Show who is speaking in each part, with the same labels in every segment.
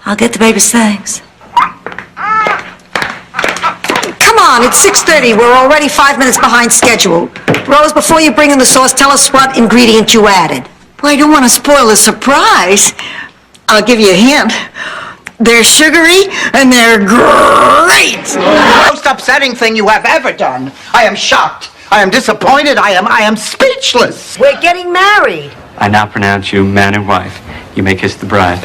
Speaker 1: I'll get the baby's things.
Speaker 2: Come on, it's 6:30. We're already 5 minutes behind schedule. Rose, before you bring in the sauce, tell us what ingredient you added.
Speaker 3: Well, I don't want to spoil the surprise. I'll give you a hint. They're sugary and they're great.
Speaker 4: The most upsetting thing you have ever done. I am shocked. I am disappointed. I am speechless.
Speaker 2: We're getting married.
Speaker 5: I now pronounce you man and wife. You may kiss the bride.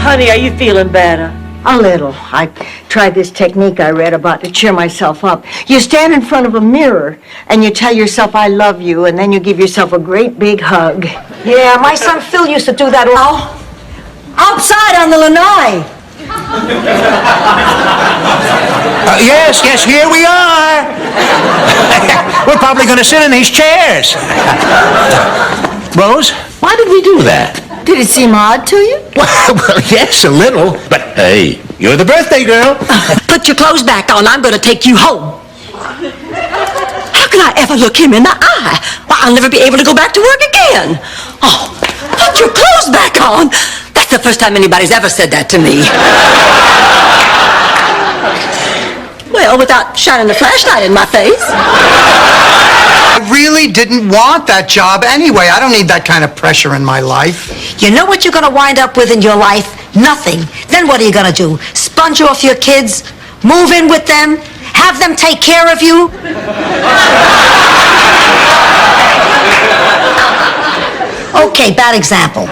Speaker 1: Honey, are you feeling better?
Speaker 3: A little. I tried this technique I read about to cheer myself up. You stand in front of a mirror and you tell yourself, I love you, and then you give yourself a great big hug.
Speaker 2: Yeah, my son Phil used to do that all outside on the lanai.
Speaker 4: Yes, here we are. We're probably going to sit in these chairs. Rose, why did we do that?
Speaker 3: Did it seem odd to you?
Speaker 4: Well, yes, a little. But hey, you're the birthday girl.
Speaker 2: Put your clothes back on. I'm going to take you home. How can I ever look him in the eye? Well, I'll never be able to go back to work again. Oh, put your clothes back on. That's the first time anybody's ever said that to me. Well, without shining the flashlight in my face.
Speaker 4: I really didn't want that job anyway. I don't need that kind of pressure in my life.
Speaker 2: You know what you're going to wind up with in your life? Nothing. Then what are you going to do? Sponge off your kids? Move in with them? Have them take care of you? Okay, bad example.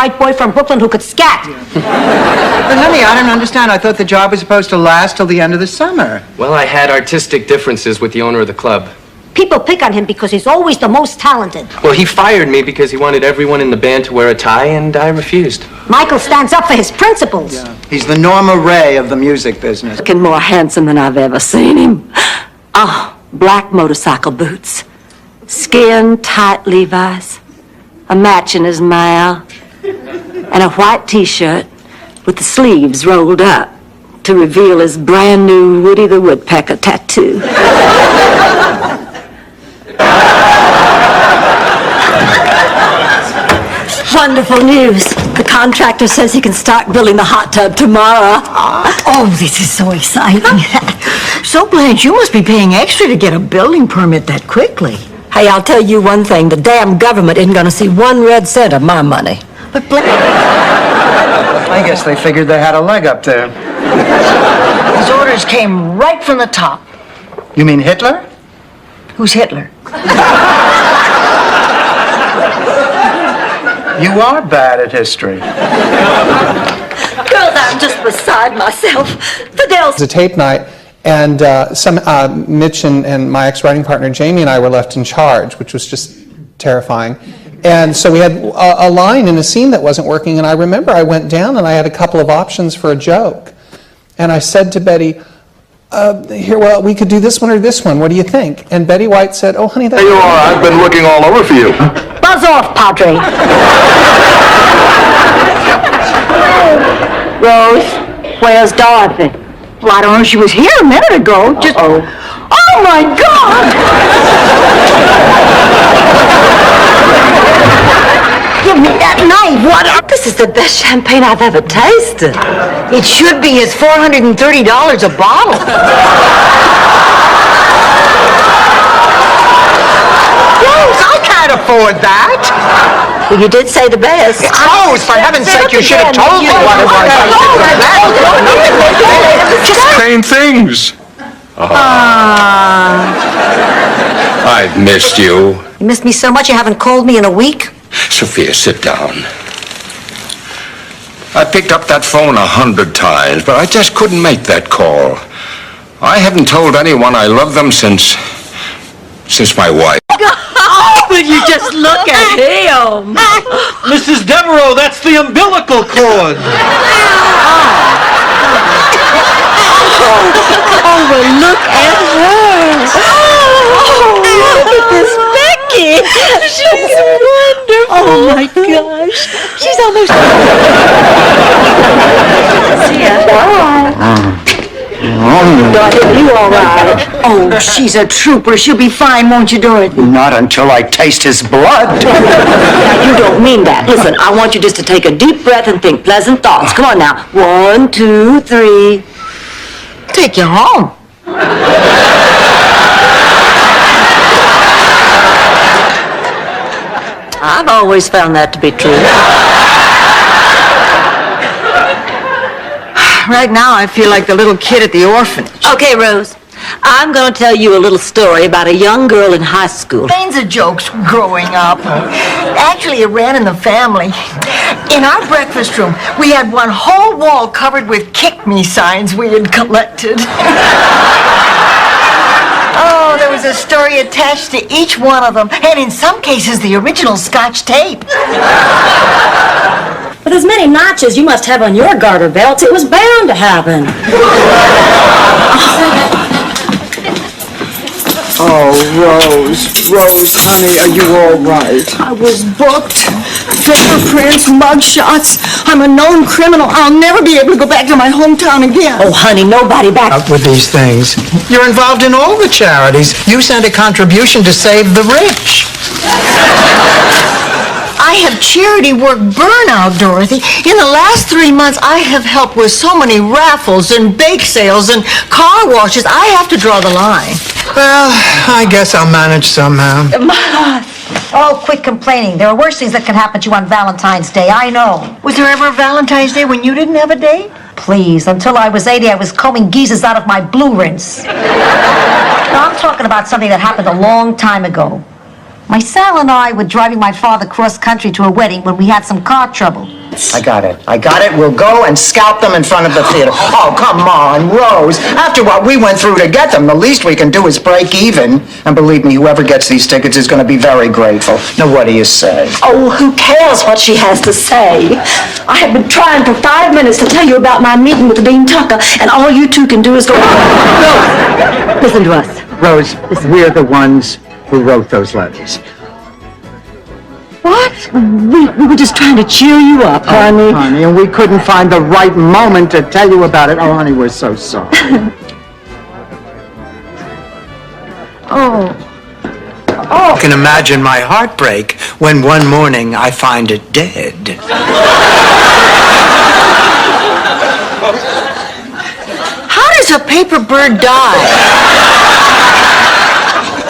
Speaker 2: White boy from Brooklyn who could scat.
Speaker 4: But honey, I don't understand. I thought the job was supposed to last till the end of the summer.
Speaker 5: Well, I had artistic differences with the owner of the club.
Speaker 2: People pick on him because he's always the most talented.
Speaker 5: Well, he fired me because he wanted everyone in the band to wear a tie, and I refused.
Speaker 2: Michael stands up for his principles.
Speaker 4: Yeah. He's the Norma Ray of the music business.
Speaker 1: Looking more handsome than I've ever seen him. Oh, black motorcycle boots. Skin-tight Levi's. A match in his mouth. And a white T-shirt with the sleeves rolled up to reveal his brand new Woody the Woodpecker tattoo. Wonderful news. The contractor says he can start building the hot tub tomorrow.
Speaker 3: Oh, this is so exciting. So, Blanche, you must be paying extra to get a building permit that quickly.
Speaker 1: Hey, I'll tell you one thing. The damn government isn't going to see 1 red cent of my money.
Speaker 3: But Blanche...
Speaker 4: I guess they figured they had a leg up there.
Speaker 3: His orders came right from the top.
Speaker 4: You mean Hitler?
Speaker 3: Who's Hitler?
Speaker 4: You are bad at history.
Speaker 1: Girls, I'm just beside myself. Fidel's...
Speaker 6: It was a tape night, and Mitch and my ex-writing partner Jamie and I were left in charge, which was just terrifying. And so we had a line in a scene that wasn't working, and I remember I went down and I had a couple of options for a joke. And I said to Betty, here, well, we could do this one or this one. What do you think? And Betty White said, oh, honey,
Speaker 7: There you are. I've been looking all over for you.
Speaker 2: Buzz off, Padre.
Speaker 1: Rose, where's Dorothy?
Speaker 3: Well, I don't know. She was here a minute ago. Just... Oh, my God! Give me that knife. What?
Speaker 1: This is the best champagne I've ever tasted.
Speaker 3: It should be. It's $430 a bottle.
Speaker 4: Rose, I can't afford that.
Speaker 1: Well, you did say the best.
Speaker 4: Rose, for heaven's sake, you should have told me what it was.
Speaker 7: Just plain things. I've missed you.
Speaker 2: You missed me so much you haven't called me in a week?
Speaker 7: Sophia, sit down. I picked up that phone 100 times, but I just couldn't make that call. I haven't told anyone I love them since my wife.
Speaker 1: Oh, will you just look at him?
Speaker 8: Mrs. Devereaux, that's the umbilical cord.
Speaker 1: Oh, well, look at her. Oh, look at this Becky.
Speaker 2: Honey, she's wonderful. Oh my gosh, she's almost.
Speaker 3: See ya. Bye. Dorothy, are you all right? Oh, she's a trooper. She'll be fine, won't you, Dorothy?
Speaker 4: Not until I taste his blood.
Speaker 1: You don't mean that. Listen, I want you just to take a deep breath and think pleasant thoughts. Come on now. 1, 2, 3.
Speaker 3: Take you home.
Speaker 1: I've always found that to be true.
Speaker 3: Right now, I feel like the little kid at the orphanage.
Speaker 1: Okay, Rose. I'm going to tell you a little story about a young girl in high school.
Speaker 3: Kinds of jokes growing up. Actually, it ran in the family. In our breakfast room, we had one whole wall covered with kick me signs we had collected. Oh, there was a story attached to each one of them, and in some cases, the original Scotch tape.
Speaker 2: With as many notches you must have on your garter belts, it was bound to happen.
Speaker 3: Oh, Rose, honey, are you all right? I was booked. Fingerprints, mugshots. I'm a known criminal. I'll never be able to go back to my hometown again.
Speaker 1: Oh, honey, nobody back.
Speaker 4: Up with these things. You're involved in all the charities. You sent a contribution to save the rich.
Speaker 3: I have charity work burnout, Dorothy. In the last 3 months, I have helped with so many raffles and bake sales and car washes. I have to draw the line.
Speaker 4: Well, I guess I'll manage somehow.
Speaker 9: Oh, quit complaining. There are worse things that can happen to you on Valentine's Day, I know.
Speaker 3: Was there ever a Valentine's Day when you didn't have a date?
Speaker 9: Please, until I was 80, I was combing geezers out of my blue rinse. Now, I'm talking about something that happened a long time ago. My Sal and I were driving my father cross-country to a wedding when we had some car trouble.
Speaker 4: I got it. We'll go and scalp them in front of the theater. Oh, come on, Rose. After what we went through to get them, the least we can do is break even. And believe me, whoever gets these tickets is going to be very grateful. Now, what do you say?
Speaker 1: Oh, who cares what she has to say? I have been trying for 5 minutes to tell you about my meeting with Dean Tucker, and all you two can do is go, no, listen to us.
Speaker 4: Rose, we're the ones who wrote those letters.
Speaker 1: What? We were just trying to cheer you up, honey.
Speaker 4: Honey, and we couldn't find the right moment to tell you about it. Oh, honey, we're so sorry. I can imagine my heartbreak when one morning I find it dead.
Speaker 3: How does a paper bird die?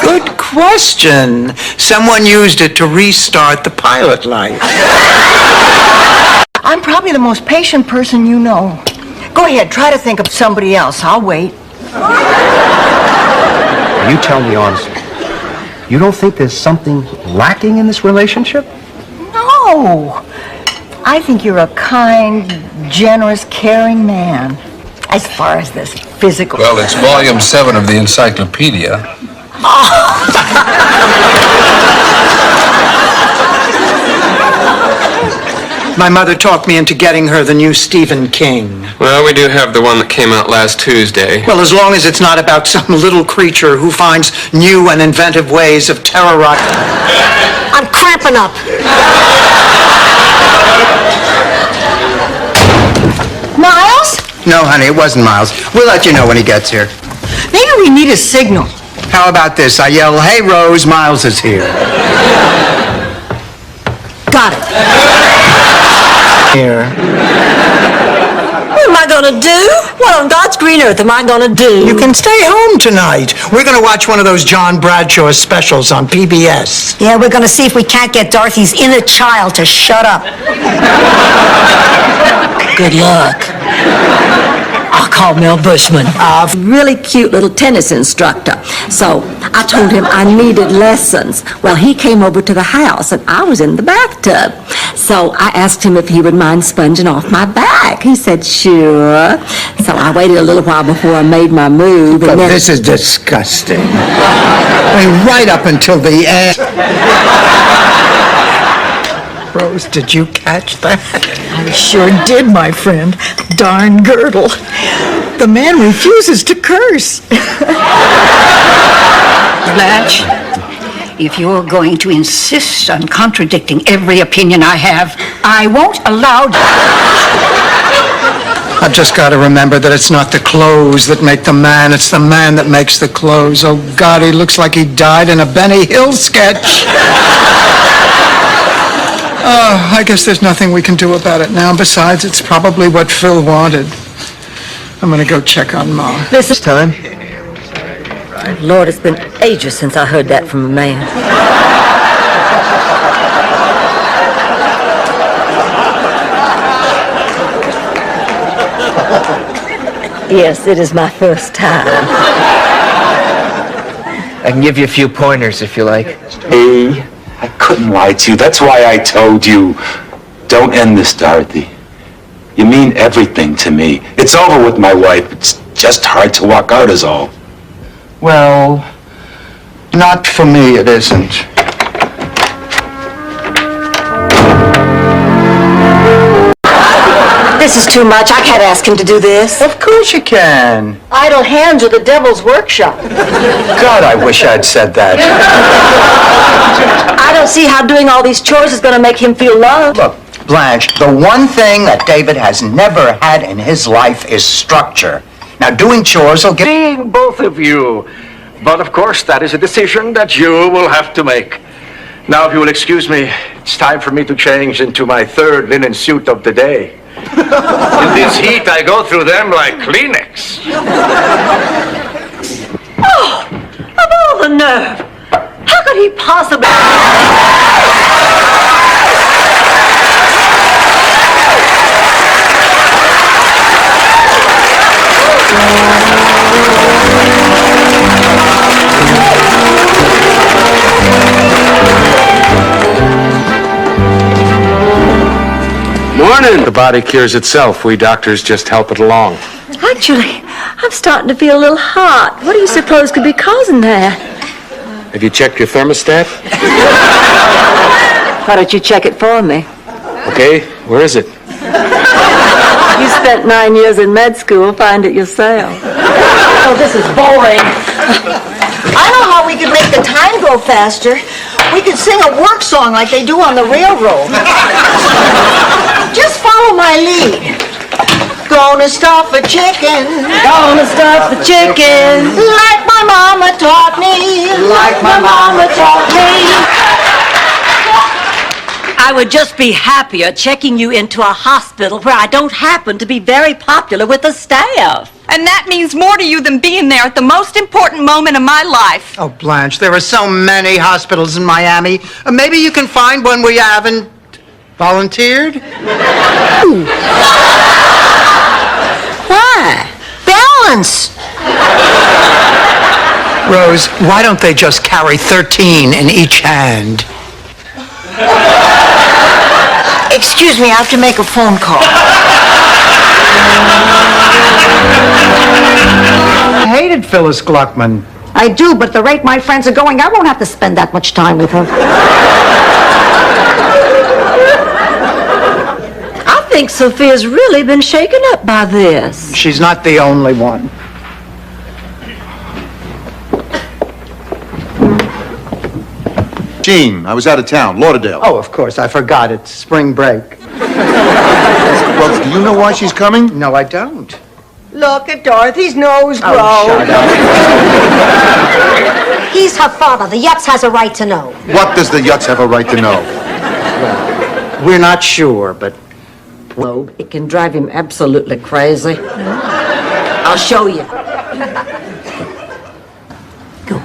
Speaker 4: Good question. Someone used it to restart the pilot light.
Speaker 3: I'm probably the most patient person you know. Go ahead, try to think of somebody else. I'll wait.
Speaker 10: You tell me honestly, you don't think there's something lacking in this relationship?
Speaker 3: No. I think you're a kind, generous, caring man. As far as this physical...
Speaker 7: Well, it's volume 7 of the encyclopedia.
Speaker 4: My mother talked me into getting her the new Stephen King.
Speaker 5: Well, we do have the one that came out last Tuesday.
Speaker 4: Well, as long as it's not about some little creature who finds new and inventive ways of terrorizing...
Speaker 9: I'm cramping up.
Speaker 3: Miles?
Speaker 4: No, honey, it wasn't Miles. We'll let you know when he gets here.
Speaker 3: Maybe we need a signal.
Speaker 4: How about this? I yell, "Hey, Rose, Miles is here."
Speaker 2: Got it.
Speaker 4: Here.
Speaker 2: What am I gonna do? What on God's green earth am I gonna do?
Speaker 4: You can stay home tonight. We're going to watch one of those John Bradshaw specials on PBS.
Speaker 9: Yeah, we're gonna see if we can't get Dorothy's inner child to shut up.
Speaker 2: Good luck. I'll call Mel Bushman.
Speaker 1: A really cute little tennis instructor. So I told him I needed lessons. Well, he came over to the house, and I was in the bathtub. So I asked him if he would mind sponging off my back. He said, sure. So I waited a little while before I made my move.
Speaker 4: But
Speaker 1: And then,
Speaker 4: this is disgusting. I mean, right up until the end. Rose, did you catch that?
Speaker 3: I sure did, my friend. Darn girdle. The man refuses to curse. Blanche, If you're going to insist on contradicting every opinion I have, I won't allow you.
Speaker 4: I've just got to remember that it's not the clothes that make the man, it's the man that makes the clothes. Oh, God, he looks like he died in a Benny Hill sketch. Oh, I guess there's nothing we can do about it now. Besides, it's probably what Phil wanted. I'm going to go check on Ma.
Speaker 2: This time.
Speaker 1: Lord, it's been ages since I heard that from a man. Yes, it is my first time.
Speaker 5: I can give you a few pointers if you like.
Speaker 11: Hey, I couldn't lie to you. That's why I told you. Don't end this, Dorothy. You mean everything to me. It's over with my wife. It's just hard to walk out is all.
Speaker 4: Well, not for me, it isn't.
Speaker 1: This is too much. I can't ask him to do this.
Speaker 4: Of course you can.
Speaker 3: Idle hands are the devil's workshop.
Speaker 4: God, I wish I'd said that.
Speaker 1: I don't see how doing all these chores is going to make him feel loved.
Speaker 4: Look, Blanche, the one thing that David has never had in his life is structure. Now, doing chores will get...
Speaker 10: Seeing both of you. But of course, that is a decision that you will have to make. Now, if you will excuse me, it's time for me to change into my third linen suit of the day. In this heat, I go through them like Kleenex.
Speaker 1: Oh, of all the nerve! How could he possibly...
Speaker 11: Morning. The body cures itself. We doctors just help it along.
Speaker 1: Actually, I'm starting to feel a little hot. What do you suppose could be causing that?
Speaker 11: Have you checked your thermostat?
Speaker 1: Why don't you check it for me?
Speaker 11: Okay, where is it?
Speaker 1: You spent 9 years in med school. Find it yourself.
Speaker 3: Oh, this is boring. I know how we could make the time go faster. We could sing a work song like they do on the railroad. Just follow my lead. Gonna stuff a chicken.
Speaker 1: Gonna stuff the chicken.
Speaker 3: Like my mama taught me.
Speaker 1: Like my mama taught me. I would just be happier checking you into a hospital where I don't happen to be very popular with the staff.
Speaker 12: And that means more to you than being there at the most important moment of my life.
Speaker 4: Oh, Blanche, there are so many hospitals in Miami. Maybe you can find one where you haven't volunteered?
Speaker 3: Why? Balance.
Speaker 4: Rose, why don't they just carry 13 in each hand?
Speaker 3: Excuse me, I have to make a phone call.
Speaker 4: I hated Phyllis Gluckman.
Speaker 9: I do, but at the rate my friends are going, I won't have to spend that much time with her.
Speaker 1: I think Sophia's really been shaken up by this.
Speaker 4: She's not the only one.
Speaker 13: Gene, I was out of town, Lauderdale.
Speaker 4: Oh, of course, I forgot. It's spring break.
Speaker 13: Well, do you know why she's coming?
Speaker 4: No, I don't.
Speaker 3: Look at Dorothy's nose grow.
Speaker 4: Oh, shut up.
Speaker 9: He's her father. The Yutz has a right to know.
Speaker 13: What does the Yutz have a right to know?
Speaker 4: We're not sure, but...
Speaker 1: Well, it can drive him absolutely crazy. I'll show you. Go.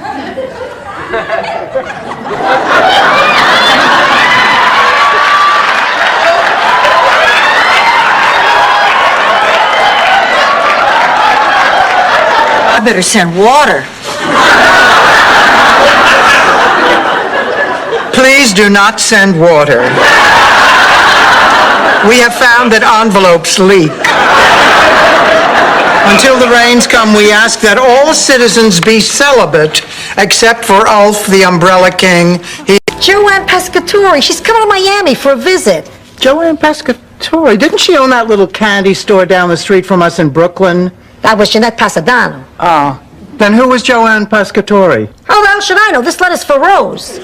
Speaker 3: I better send water.
Speaker 4: Please do not send water. We have found that envelopes leak. Until the rains come, we ask that all citizens be celibate, except for Ulf, the Umbrella King.
Speaker 9: Joanne Pescatori, she's coming to Miami for a visit.
Speaker 4: Joanne Pescatori, didn't she own that little candy store down the street from us in Brooklyn?
Speaker 9: That was Jeanette Pasadano.
Speaker 4: Oh. Then who was Joanne Pescatori?
Speaker 9: How the hell should I know? This letter's for Rose.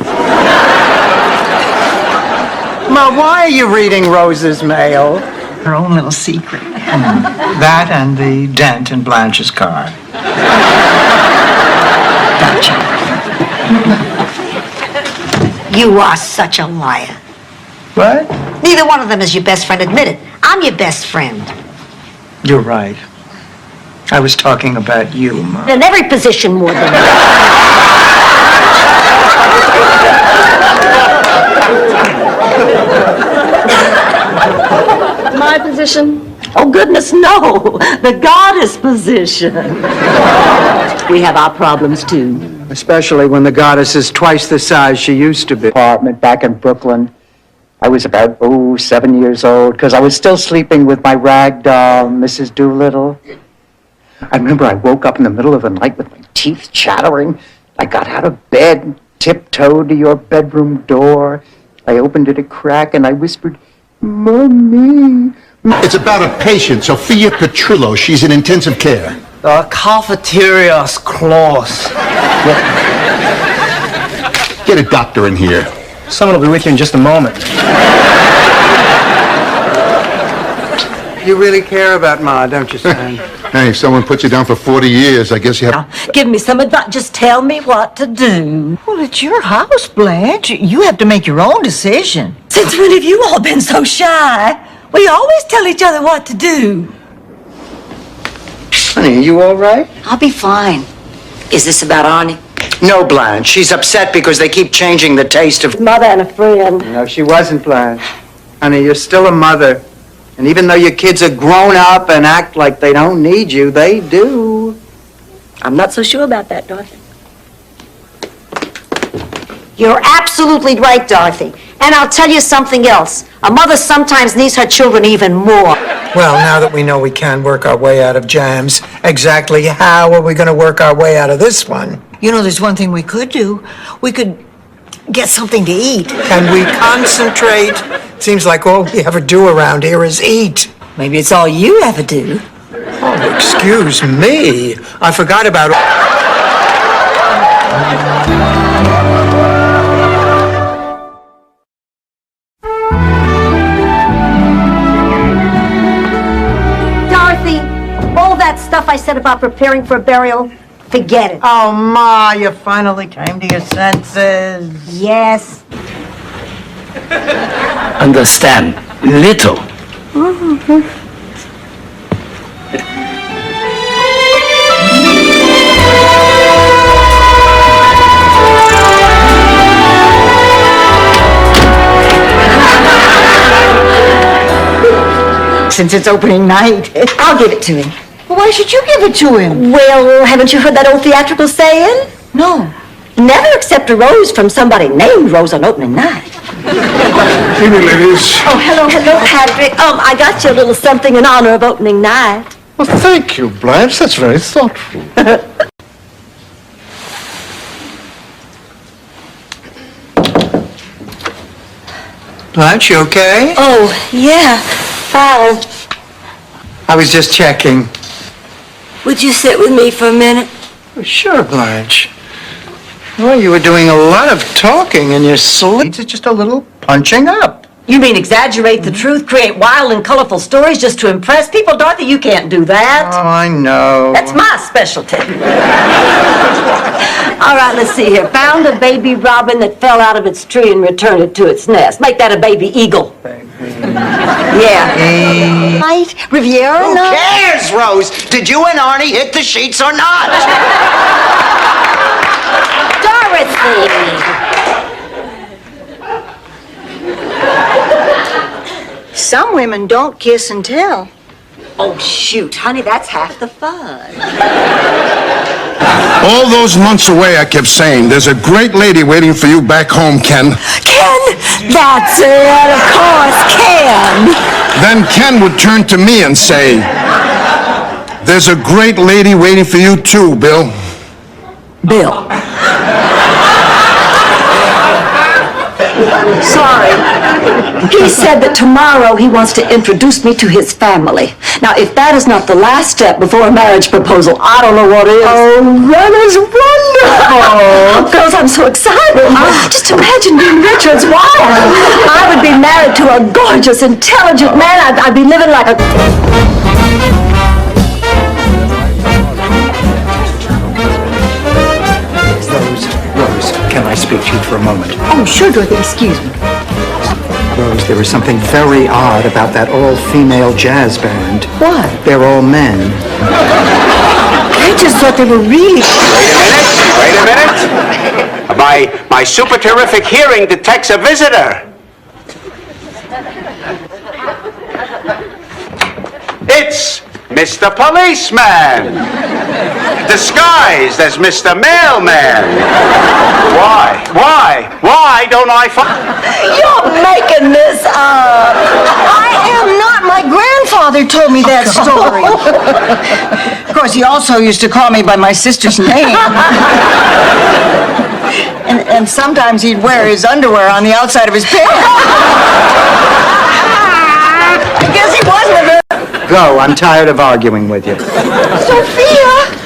Speaker 4: Ma, why are you reading Rose's mail?
Speaker 3: Her own little secret. That and the dent in Blanche's car. Gotcha.
Speaker 9: You are such a liar.
Speaker 4: What?
Speaker 9: Neither one of them is your best friend. Admit it. I'm your best friend.
Speaker 3: You're right. I was talking about you, Ma.
Speaker 9: In every position more than you.
Speaker 1: My position? Oh, goodness, no. The goddess position. We have our problems, too.
Speaker 4: Especially when the goddess is twice the size she used to be. Apartment back in Brooklyn. I was about, 7 years old, because I was still sleeping with my rag doll, Mrs. Doolittle. I remember I woke up in the middle of the night with my teeth chattering. I got out of bed, tiptoed to your bedroom door. I opened it a crack and I whispered, Mommy.
Speaker 13: It's about a patient, Sophia Petrillo. She's in intensive care.
Speaker 3: Cafeterias Claus.
Speaker 13: Get a doctor in here.
Speaker 3: Someone will be with you in just a moment.
Speaker 4: You really care about Ma, don't you, son?
Speaker 13: Hey, if someone puts you down for 40 years, I guess you have...
Speaker 2: Give me some advice. Just tell me what to do.
Speaker 3: Well, it's your house, Blanche. You have to make your own decision.
Speaker 2: Since when have you all been so shy? We always tell each other what to do.
Speaker 4: Honey, are you all right?
Speaker 1: I'll be fine. Is this about Arnie?
Speaker 4: No, Blanche. She's upset because they keep changing the taste of...
Speaker 1: Mother and a friend.
Speaker 4: No, she wasn't, Blanche. Honey, you're still a mother. And even though your kids are grown up and act like they don't need you, they do.
Speaker 1: I'm not so sure about that, Dorothy.
Speaker 9: You're absolutely right, Dorothy. And I'll tell you something else. A mother sometimes needs her children even more.
Speaker 3: Well, now that we know we can work our way out of jams, exactly how are we going to work our way out of this one?
Speaker 2: You know, there's one thing we could do. We could get something to eat.
Speaker 3: Can we concentrate? Seems like all we ever do around here is eat.
Speaker 2: Maybe it's all you ever do.
Speaker 3: Oh, excuse me. I forgot about...
Speaker 9: Dorothy, all that stuff I said about preparing for a burial, forget it.
Speaker 3: Oh, Ma, you finally came to your senses.
Speaker 9: Yes.
Speaker 11: Understand little.
Speaker 3: Since it's opening night.
Speaker 9: I'll give it to him.
Speaker 3: Well, why should you give it to him?
Speaker 1: Well, haven't you heard that old theatrical saying?
Speaker 3: No.
Speaker 1: Never accept a rose from somebody named Rose on opening night.
Speaker 13: Evening, ladies.
Speaker 1: Oh, hello, Patrick. I got you a little something in honor of opening night.
Speaker 13: Well, thank you, Blanche. That's very thoughtful.
Speaker 4: Blanche, you okay?
Speaker 1: Oh, yeah, fine.
Speaker 4: I was just checking.
Speaker 1: Would you sit with me for a minute?
Speaker 4: Sure, Blanche. Well, you were doing a lot of talking in your sleep. It's just a little punching up.
Speaker 2: You mean exaggerate the truth, create wild and colorful stories just to impress people? Dorothy, you can't do that.
Speaker 4: Oh, I know.
Speaker 2: That's my specialty. All right, let's see here. Found a baby robin that fell out of its tree and returned it to its nest. Make that a baby eagle. Yeah.
Speaker 9: Night, Riviera
Speaker 4: Who
Speaker 9: night.
Speaker 4: cares, Rose? Did you and Arnie hit the sheets or not?
Speaker 9: Dorothy! Some women don't kiss and tell.
Speaker 2: Oh, shoot, honey, that's half the fun.
Speaker 13: All those months away, I kept saying, there's a great lady waiting for you back home, Ken.
Speaker 2: Ken! That's it, of course, Ken!
Speaker 13: Then Ken would turn to me and say, there's a great lady waiting for you too, Bill.
Speaker 2: Bill.
Speaker 9: Sorry.
Speaker 1: He said that tomorrow he wants to introduce me to his family. Now, if that is not the last step before a marriage proposal, I don't know what is.
Speaker 3: Oh, that is wonderful.
Speaker 1: Girls, I'm so excited. Just imagine being Richard's wife. I would be married to a gorgeous, intelligent man. I'd be living like a...
Speaker 4: Rose, can I speak to you for a moment?
Speaker 3: Oh, sure, Dorothy, excuse me.
Speaker 4: Rose, there was something very odd about that all-female jazz band.
Speaker 3: What?
Speaker 4: They're all men.
Speaker 3: I just thought they were really...
Speaker 10: Wait a minute. My super terrific hearing detects a visitor. It's Mr. Policeman, disguised as Mr. Mailman. Why don't I find...
Speaker 1: You're making this up.
Speaker 3: I am not. My grandfather told me that story. Of course, he also used to call me by my sister's name. And sometimes he'd wear his underwear on the outside of his pants. I guess he wasn't a very...
Speaker 4: Go, I'm tired of arguing with you.
Speaker 3: Sophia!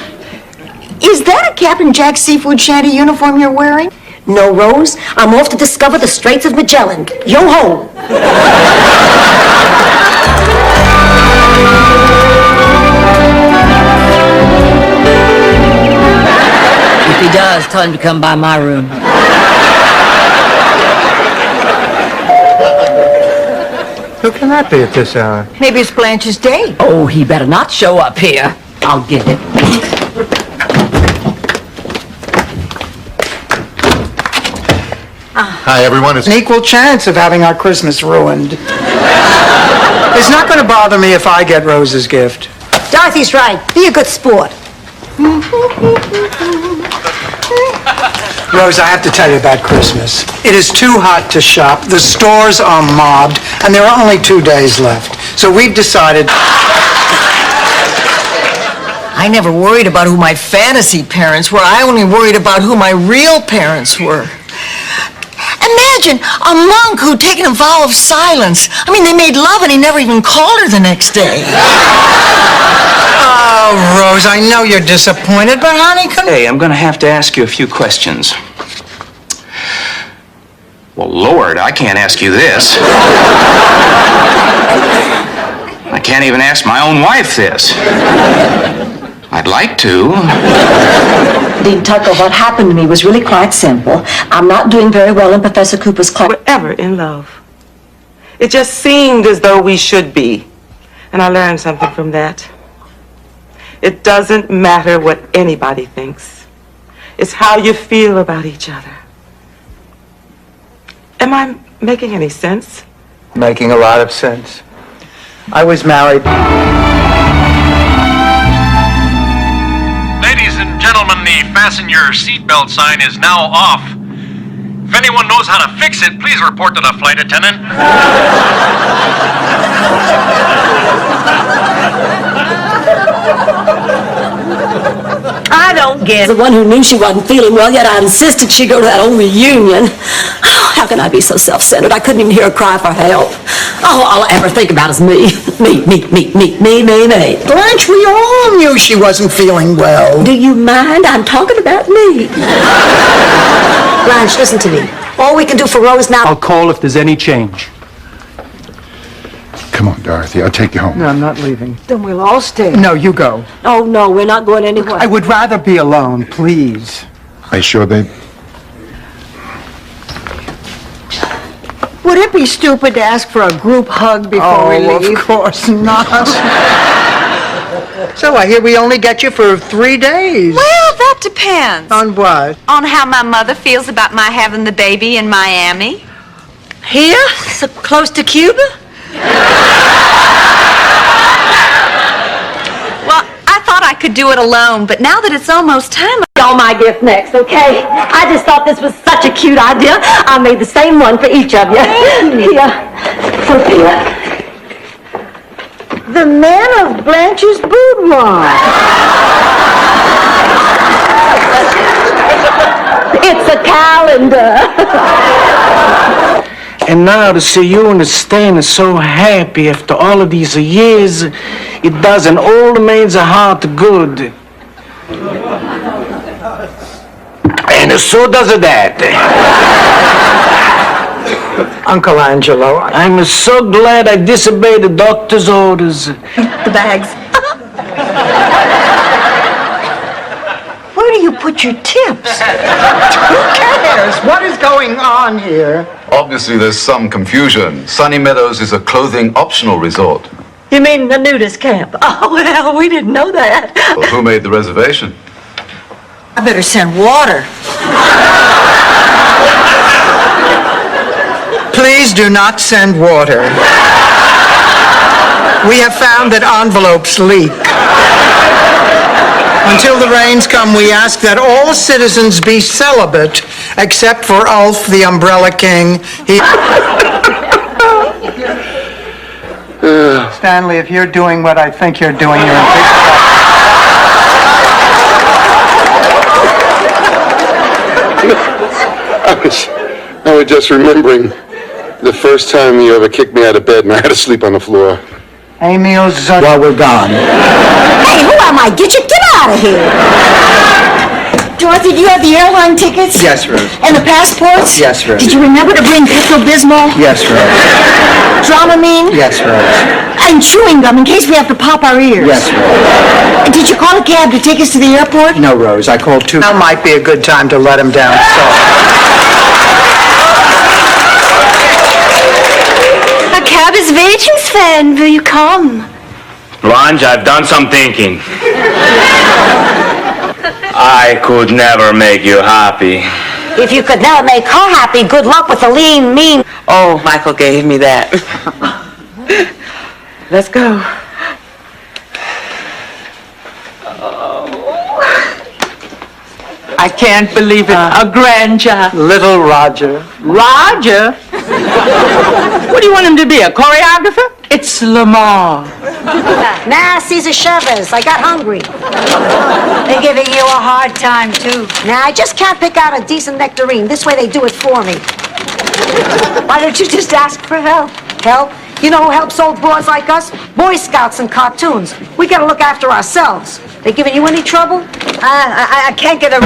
Speaker 3: Is that a Captain Jack Seafood Shanty uniform you're wearing?
Speaker 1: No, Rose. I'm off to discover the Straits of Magellan. Yo ho!
Speaker 2: If he does, tell him to come by my room.
Speaker 4: Who can that be at this hour?
Speaker 3: Maybe it's Blanche's date.
Speaker 2: Oh, he better not show up here. I'll get it.
Speaker 13: Hi, everyone. It's
Speaker 4: An equal chance of having our Christmas ruined. It's not going to bother me if I get Rose's gift.
Speaker 9: Dorothy's right. Be a good sport.
Speaker 4: Rose, I have to tell you about Christmas. It is too hot to shop, the stores are mobbed, and there are only 2 days left. So we've decided...
Speaker 3: I never worried about who my fantasy parents were. I only worried about who my real parents were. Imagine a monk who'd taken a vow of silence. I mean, they made love and he never even called her the next day. Oh, Rose, I know you're disappointed, but honey,
Speaker 10: Hey, I'm gonna have to ask you a few questions. Well, Lord, I can't ask you this. I can't even ask my own wife this. I'd like to.
Speaker 1: Dean Tucker, what happened to me was really quite simple. I'm not doing very well in Professor Cooper's class.
Speaker 14: We're ever in love. It just seemed as though we should be. And I learned something from that. It doesn't matter what anybody thinks. It's how you feel about each other. Am I making any sense?
Speaker 4: Making a lot of sense. I was married...
Speaker 8: Ladies and gentlemen, the fasten your seatbelt sign is now off. If anyone knows how to fix it, please report to the flight attendant.
Speaker 2: I don't get it. The one who knew she wasn't feeling well, yet I insisted she go to that old reunion. Oh, how can I be so self-centered? I couldn't even hear her cry for help. Oh, all I ever think about is me. Me.
Speaker 4: Blanche, we all knew she wasn't feeling well.
Speaker 2: Do you mind? I'm talking about me.
Speaker 9: Blanche, listen to me. All we can do for Rose now...
Speaker 8: I'll call if there's any change.
Speaker 13: Come on, Dorothy. I'll take you home.
Speaker 4: No, I'm not leaving.
Speaker 3: Then we'll all stay.
Speaker 4: No, you go.
Speaker 2: Oh, no, we're not going anywhere.
Speaker 4: I would rather be alone, please.
Speaker 13: Are you sure, babe?
Speaker 3: Would it be stupid to ask for a group hug before we leave?
Speaker 4: Of course not. So I hear we only get you for 3 days.
Speaker 12: Well, that depends.
Speaker 4: On what?
Speaker 12: On how my mother feels about my having the baby in Miami.
Speaker 2: Here? So close to Cuba?
Speaker 12: Well, I thought I could do it alone, but now that it's almost time...
Speaker 1: Y'all my gift next, okay? I just thought this was such a cute idea. I made the same one for each of you. Here, Sophia.
Speaker 3: The man of Blanche's boudoir.
Speaker 1: It's a calendar.
Speaker 15: And now to see you and Stan is so happy after all of these years, it does an old man's heart good. And so does that.
Speaker 4: Uncle Angelo,
Speaker 15: I'm so glad I disobeyed the doctor's orders.
Speaker 9: The bags. Where do you put your tips?
Speaker 4: who cares? What is going on here?
Speaker 16: Obviously, there's some confusion. Sunny Meadows is a clothing optional resort.
Speaker 2: You mean the nudist camp? Oh, well, we didn't know that.
Speaker 16: Well, who made the reservation?
Speaker 2: I better send water.
Speaker 4: Please do not send water. We have found that envelopes leak. Until the rains come, we ask that all citizens be celibate, except for Ulf, the Umbrella King. Stanley, if you're doing what I think you're doing, you're in big
Speaker 17: trouble. I was just remembering the first time you ever kicked me out of bed and I had to sleep on the floor.
Speaker 4: Emil while we're gone.
Speaker 2: Hey, who am I? Get out of here.
Speaker 3: Dorothy, do you have the airline tickets?
Speaker 4: Yes, Rose.
Speaker 3: And the passports?
Speaker 4: Yes, Rose.
Speaker 3: Did you remember to bring Pepto-Bismol?
Speaker 4: Yes, Rose.
Speaker 3: Dramamine?
Speaker 4: Yes, Rose.
Speaker 3: And chewing gum in case we have to pop our ears?
Speaker 4: Yes, Rose.
Speaker 3: Did you call a cab to take us to the airport?
Speaker 4: No, Rose. I called two. Now might be a good time to let him down.
Speaker 1: A cab is waiting, Sven. Will you come?
Speaker 11: Blanche, I've done some thinking. I could never make you happy.
Speaker 9: If you could never make her happy, good luck with the lean, mean.
Speaker 14: Oh, Michael gave me that. Let's go. I can't believe it. A grandchild.
Speaker 4: Little Roger.
Speaker 14: Roger? What do you want him to be, a choreographer? It's Lamar.
Speaker 9: Nah, Cesar Chavez, I got hungry. They're giving you a hard time, too. Nah, I just can't pick out a decent nectarine. This way they do it for me. Why don't you just ask for help? Help? You know who helps old broads like us? Boy Scouts and cartoons. We gotta look after ourselves. They giving you any trouble? I can't get a...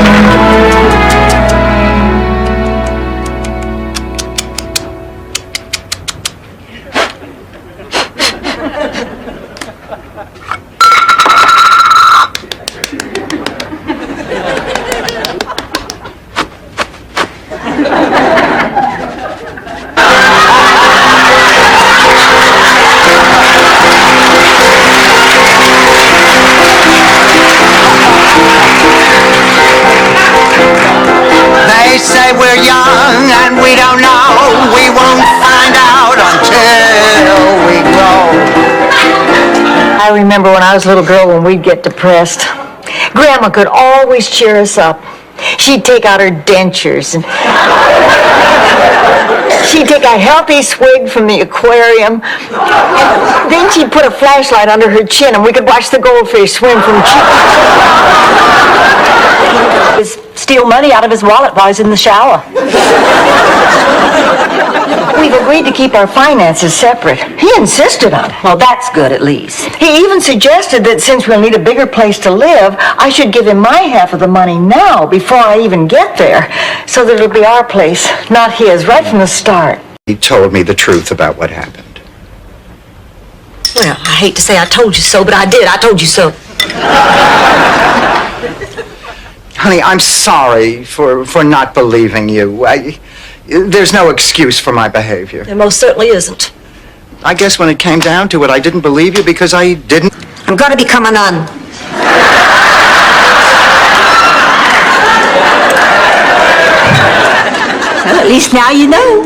Speaker 4: They say we're young and we don't know. We won't find out until we grow.
Speaker 3: I remember when I was a little girl when we'd get depressed. Grandma could always cheer us up. She'd take out her dentures and she'd take a healthy swig from the aquarium. And then she'd put a flashlight under her chin and we could watch the goldfish swim from
Speaker 2: Steal money out of his wallet while he's in the shower.
Speaker 3: We've agreed to keep our finances separate. He insisted on it.
Speaker 2: Well, that's good at least.
Speaker 3: He even suggested that since we'll need a bigger place to live, I should give him my half of the money now before I even get there, so that it'll be our place, not his, right from the start.
Speaker 4: He told me the truth about what happened.
Speaker 2: Well, I hate to say I told you so, but I did. I told you so.
Speaker 4: Honey, I'm sorry for not believing you. There's no excuse for my behavior.
Speaker 2: There most certainly isn't.
Speaker 4: I guess when it came down to it, I didn't believe you because I didn't.
Speaker 9: I'm gonna become a nun.
Speaker 2: Well, at least now you know.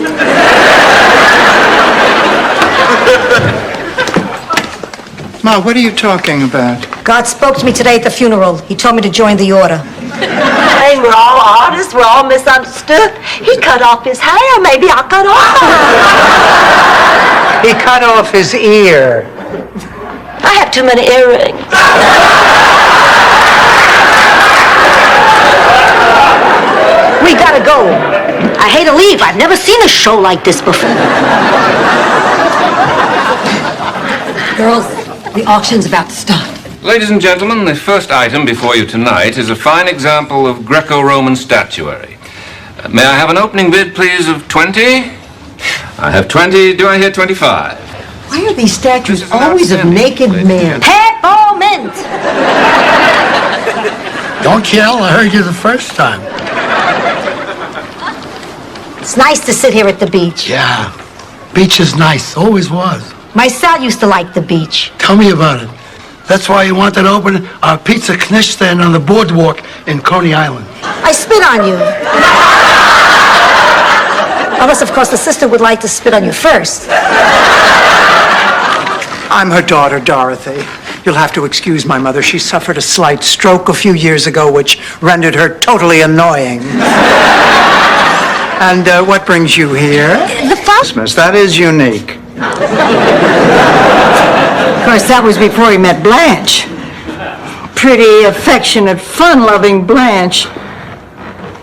Speaker 4: Ma, what are you talking about?
Speaker 9: God spoke to me today at the funeral. He told me to join the order.
Speaker 2: Hey, we're all artists. We're all misunderstood. He cut off his hair. Maybe I'll cut off mine.
Speaker 4: He cut off his ear.
Speaker 2: I have too many earrings.
Speaker 3: We gotta go.
Speaker 9: I hate to leave. I've never seen a show like this before.
Speaker 2: Girls, the auction's about to start.
Speaker 7: Ladies and gentlemen, the first item before you tonight is a fine example of Greco-Roman statuary. May I have an opening bid, please, of 20? I have 20. Do I hear 25?
Speaker 9: Why are these statues always of naked men? Peppermint!
Speaker 18: Don't yell, I heard you the first time.
Speaker 9: It's nice to sit here at the beach.
Speaker 18: Yeah, beach is nice, always was.
Speaker 9: My Sal used to like the beach.
Speaker 18: Tell me about it. That's why you wanted to open our pizza knish stand on the boardwalk in Coney Island.
Speaker 9: I spit on you. Unless, of course, the sister would like to spit on you first.
Speaker 19: I'm her daughter, Dorothy. You'll have to excuse my mother. She suffered a slight stroke a few years ago, which rendered her totally annoying. And what brings you here?
Speaker 9: The
Speaker 19: Christmas. That is unique.
Speaker 3: Of course, that was before he met Blanche. Pretty, affectionate, fun-loving Blanche.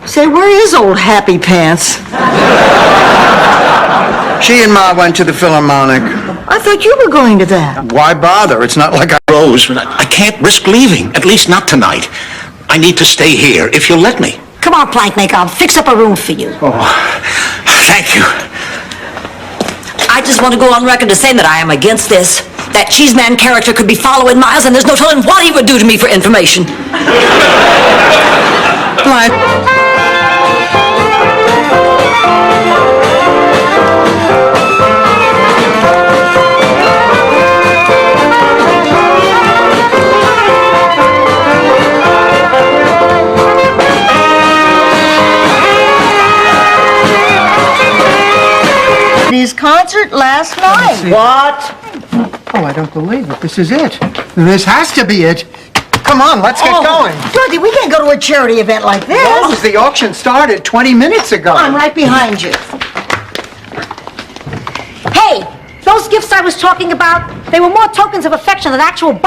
Speaker 3: Say, where is old Happy Pants?
Speaker 19: She and Ma went to the Philharmonic.
Speaker 3: I thought you were going to that.
Speaker 19: Why bother? It's not like I...
Speaker 20: Rose, I can't risk leaving, at least not tonight. I need to stay here, if you'll let me.
Speaker 9: Come on, Plankmaker, I'll fix up a room for you.
Speaker 20: Oh, thank you.
Speaker 2: I just want to go on record as saying that I am against this. That Cheeseman character could be following Miles, and there's no telling what he would do to me for information.
Speaker 3: His concert last night.
Speaker 19: What? Oh, I don't believe it. This is it. This has to be it. Come on, let's get going.
Speaker 3: Dorothy, we can't go to a charity event like this.
Speaker 19: Rose, the auction started 20 minutes ago.
Speaker 3: I'm right behind you.
Speaker 9: Hey, those gifts I was talking about, they were more tokens of affection than actual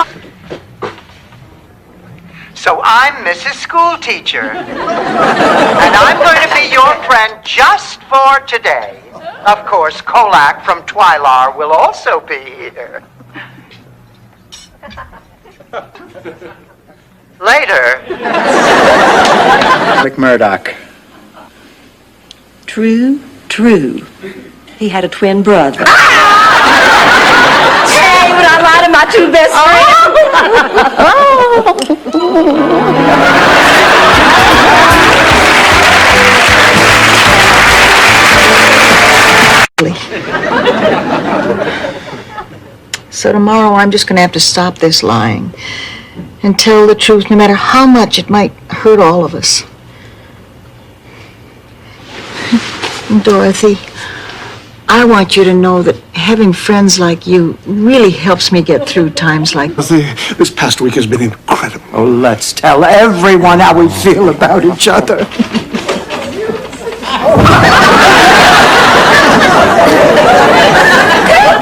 Speaker 21: So I'm Mrs. School Teacher, and I'm going to be your friend just for today. Of course, Kolak from Twilar will also be here. Later.
Speaker 19: Murdoch.
Speaker 2: True, true. He had a twin brother.
Speaker 3: Hey, when I lied to my two best So tomorrow I'm just going to have to stop this lying and tell the truth no matter how much it might hurt all of us. Dorothy, I want you to know that having friends like you really helps me get through times like this.
Speaker 18: This past week has been incredible.
Speaker 19: Oh, let's tell everyone how we feel about each other.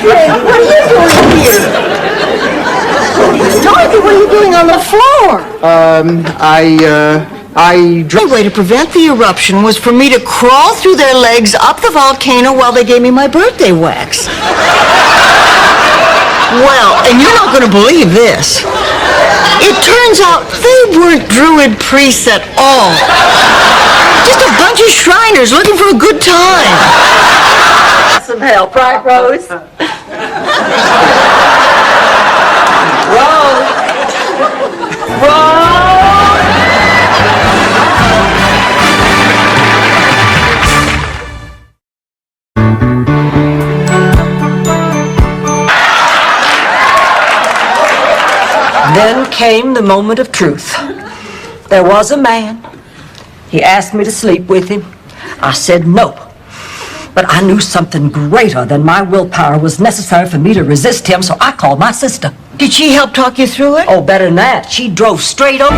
Speaker 3: What are you doing here? Dorothy, what are you doing on the floor?
Speaker 19: The
Speaker 3: way to prevent the eruption was for me to crawl through their legs up the volcano while they gave me my birthday wax. Well, and you're not going to believe this. It turns out they weren't Druid priests at all. Just a bunch of Shriners looking for a good time.
Speaker 2: Some help, right, Rose? Then came the moment of truth. There was a man. He asked me to sleep with him. I said no. But I knew something greater than my willpower was necessary for me to resist him, so I called my sister.
Speaker 3: Did she help talk you through it?
Speaker 2: Oh, better than that. She drove straight over.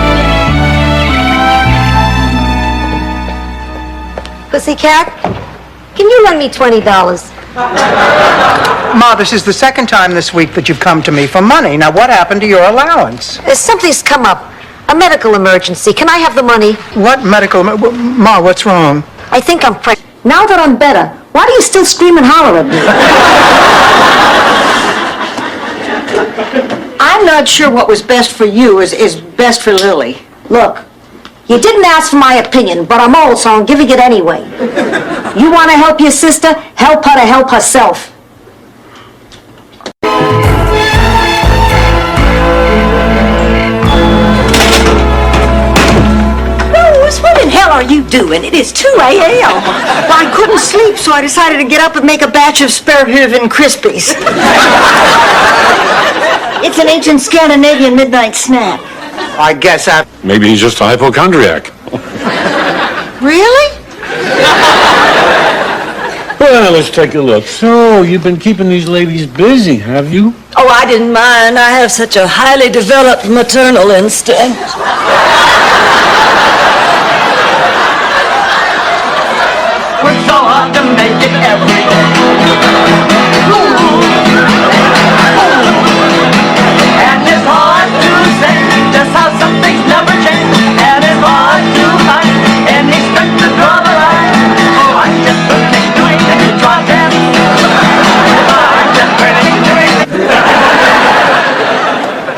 Speaker 9: Pussycat, can you lend me $20?
Speaker 19: Ma, this is the second time this week that you've come to me for money. Now, what happened to your allowance?
Speaker 9: Something's come up. A medical emergency. Can I have the money?
Speaker 19: What medical... Ma, what's wrong?
Speaker 9: I think I'm pregnant. Now that I'm better, why do you still scream and holler at me?
Speaker 3: I'm not sure what was best for you is best for Lily.
Speaker 9: Look, you didn't ask for my opinion, but I'm old, so I'm giving it anyway. You want to help your sister? Help her to help herself.
Speaker 3: Rose, what in hell are you doing? It is 2 a.m. Well, I couldn't sleep, so I decided to get up and make a batch of Sperrhuvin Krispies. It's an ancient Scandinavian midnight snack.
Speaker 13: I guess maybe he's just a hypochondriac.
Speaker 3: Really?
Speaker 15: Well, let's take a look. So, you've been keeping these ladies busy, have you?
Speaker 2: Oh, I didn't mind. I have such a highly developed maternal instinct.
Speaker 21: Work so hard to make it every day. And it's hard to say just how some things never change. And it's hard to find any strength to draw the line. Oh, I'm just burning doing things to try them. I'm just burning doing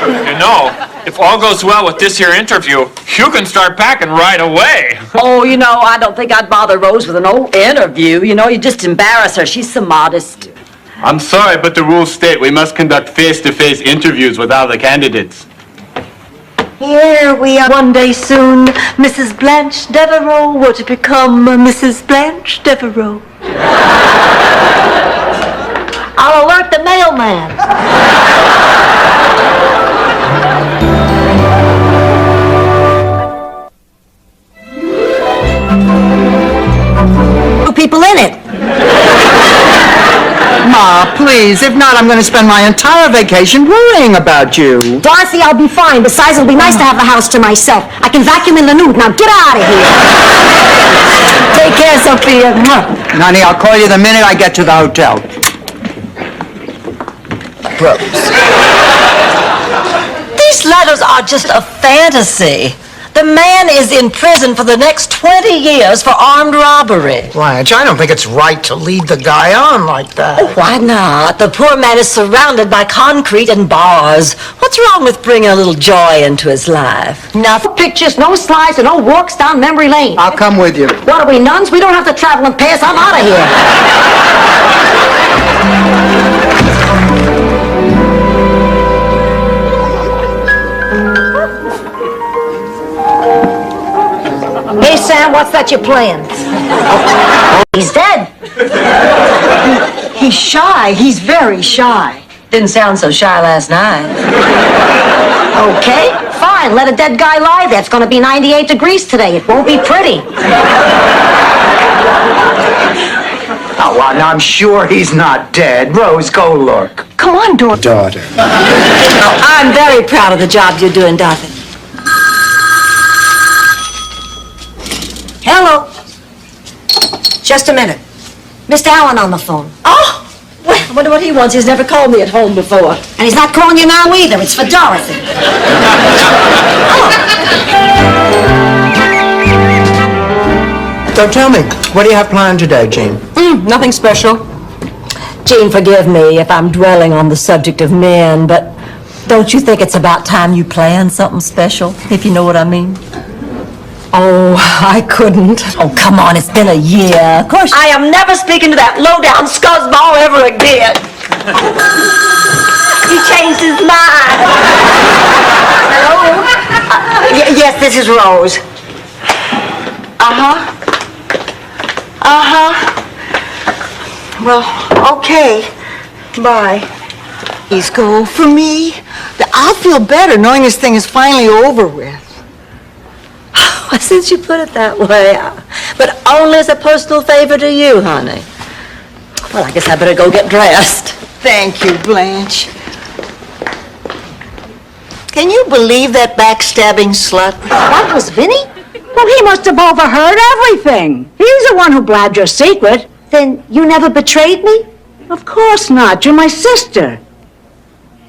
Speaker 8: You know, if all goes well with this here interview, you can start packing right away.
Speaker 2: Oh, you know, I don't think I'd bother Rose with an old interview. You know, you just embarrass her. She's so modest.
Speaker 6: I'm sorry, but the rules state we must conduct face-to-face interviews with all the candidates.
Speaker 1: Here we are. One day soon, Mrs. Blanche Devereaux were to become Mrs. Blanche Devereaux. I'll alert the mailman.
Speaker 3: People in it. Ma, please. If not, I'm going to spend my entire vacation worrying about you.
Speaker 9: Darcy, I'll be fine. Besides, it'll be nice to have the house to myself. I can vacuum in the nude. Now get out of here.
Speaker 3: Take care, Sophia. Honey, I'll call you the minute I get to the hotel. Rose.
Speaker 2: These letters are just a fantasy. The man is in prison for the next 20 years for armed robbery.
Speaker 3: Blanche, I don't think it's right to lead the guy on like that.
Speaker 2: Oh, why not? The poor man is surrounded by concrete and bars. What's wrong with bringing a little joy into his life?
Speaker 9: No pictures, no slides, and no walks down memory lane.
Speaker 3: I'll come with you.
Speaker 9: What are we, nuns? We don't have to travel in pairs. I'm out of here. Hey, Sam, what's that you're playing? He's dead.
Speaker 3: He's shy. He's very shy.
Speaker 2: Didn't sound so shy last night.
Speaker 9: Okay, fine. Let a dead guy lie there. It's going to be 98 degrees today. It won't be pretty.
Speaker 4: Oh, well, now I'm sure he's not dead. Rose, go look.
Speaker 3: Come on,
Speaker 13: Daughter.
Speaker 2: Oh, I'm very proud of the job you're doing, Dorothy.
Speaker 9: Hello. Just a minute. Mr. Allen on the phone.
Speaker 2: Oh! Well, I wonder what he wants. He's never called me at home before.
Speaker 9: And he's not calling you now either. It's for Dorothy.
Speaker 3: So tell me, what do you have planned today, Jean?
Speaker 2: Nothing special. Jean, forgive me if I'm dwelling on the subject of men, but don't you think it's about time you plan something special, if you know what I mean? Oh, I couldn't. Oh, come on, it's been a year. Of course.
Speaker 1: I am never speaking to that low-down scuzzball ever again. He changed his mind. Hello?
Speaker 3: Yes, this is Rose. Well, okay. Bye. Please go for me. I'll feel better knowing this thing is finally over with.
Speaker 2: Well, since you put it that way, but only as a personal favor to you, honey. Well, I guess I better go get dressed.
Speaker 3: Thank you, Blanche. Can you believe that backstabbing slut?
Speaker 9: That was Vinny?
Speaker 22: Well, he must have overheard everything. He's the one who blabbed your secret.
Speaker 9: Then you never betrayed me?
Speaker 22: Of course not. You're my sister.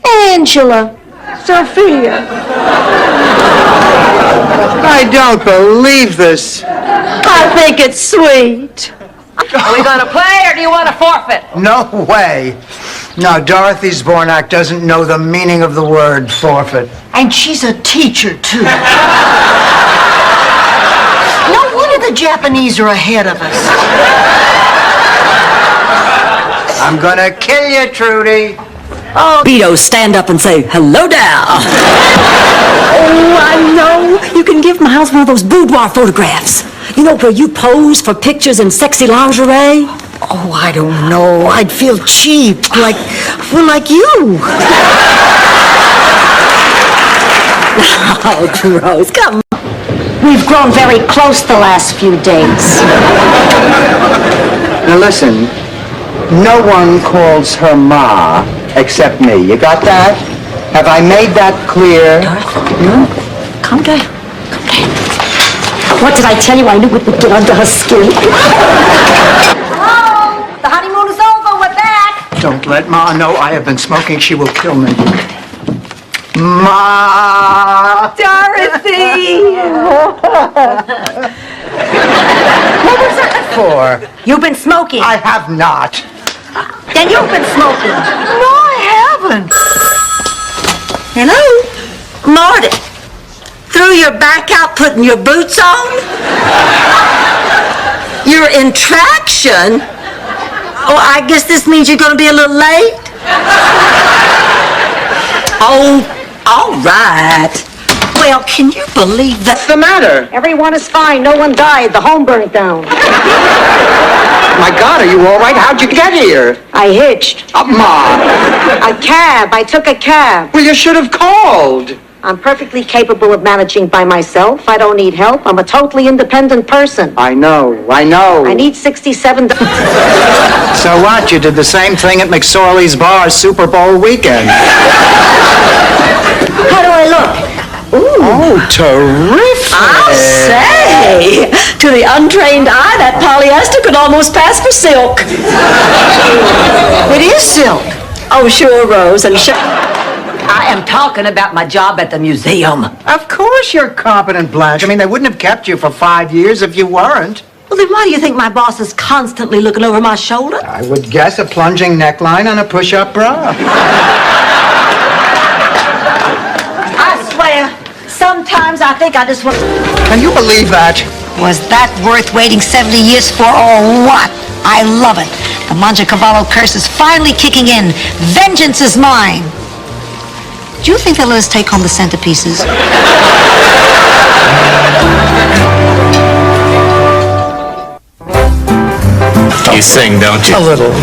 Speaker 9: Angela.
Speaker 22: Sophia.
Speaker 3: I don't believe this.
Speaker 1: I think it's sweet. Are we going to play or do you want to forfeit?
Speaker 19: No way. No, Dorothy Zbornak doesn't know the meaning of the word forfeit.
Speaker 3: And she's a teacher, too. No wonder the Japanese are ahead of us.
Speaker 19: I'm gonna kill you, Trudy.
Speaker 2: Oh, Beto, stand up and say, hello there. Oh, I know. You can give Miles one of those boudoir photographs. You know, where you pose for pictures in sexy lingerie.
Speaker 3: Oh, I don't know. I'd feel cheap, like you.
Speaker 2: Oh, Rose, come on.
Speaker 9: We've grown very close the last few days.
Speaker 4: Now listen, no one calls her Ma except me. You got that? Have I made that clear?
Speaker 2: Calm down. What did I tell you? I knew it would get under her skin.
Speaker 9: Hello? The honeymoon is over. We're back.
Speaker 19: Don't let Ma know I have been smoking. She will kill me. Ma!
Speaker 9: Dorothy! What was that for? You've been smoking.
Speaker 19: I have not.
Speaker 9: Then you've been smoking.
Speaker 3: No, I haven't.
Speaker 2: Hello? Marty, threw your back out putting your boots on? You're in traction? Oh, I guess this means you're going to be a little late? Oh, all right. Well, can you believe that?
Speaker 4: What's the matter?
Speaker 9: Everyone is fine. No one died. The home burnt down.
Speaker 4: My God, are you all right? How'd you get here?
Speaker 9: I hitched.
Speaker 4: Ma!
Speaker 9: A cab. I took a cab.
Speaker 4: Well, you should have called.
Speaker 9: I'm perfectly capable of managing by myself. I don't need help. I'm a totally independent person.
Speaker 4: I know.
Speaker 9: I need $67.
Speaker 19: So what? You did the same thing at McSorley's Bar Super Bowl weekend.
Speaker 9: How do I look?
Speaker 19: Ooh. Oh, terrific.
Speaker 2: I'll say, to the untrained eye, that polyester could almost pass for silk.
Speaker 3: It is silk.
Speaker 2: Oh, sure, Rose, and sure. I am talking about my job at the museum.
Speaker 19: Of course you're competent, Blanche. I mean, they wouldn't have kept you for 5 years if you weren't.
Speaker 2: Well, then why do you think my boss is constantly looking over my shoulder?
Speaker 19: I would guess a plunging neckline and a push-up bra.
Speaker 9: I swear, sometimes I think I just want...
Speaker 19: Can you believe that?
Speaker 9: Was that worth waiting 70 years for, or what? I love it. The Mangiacavallo curse is finally kicking in. Vengeance is mine. Do you think they'll let us take home the centerpieces?
Speaker 11: You sing, don't you?
Speaker 19: A little.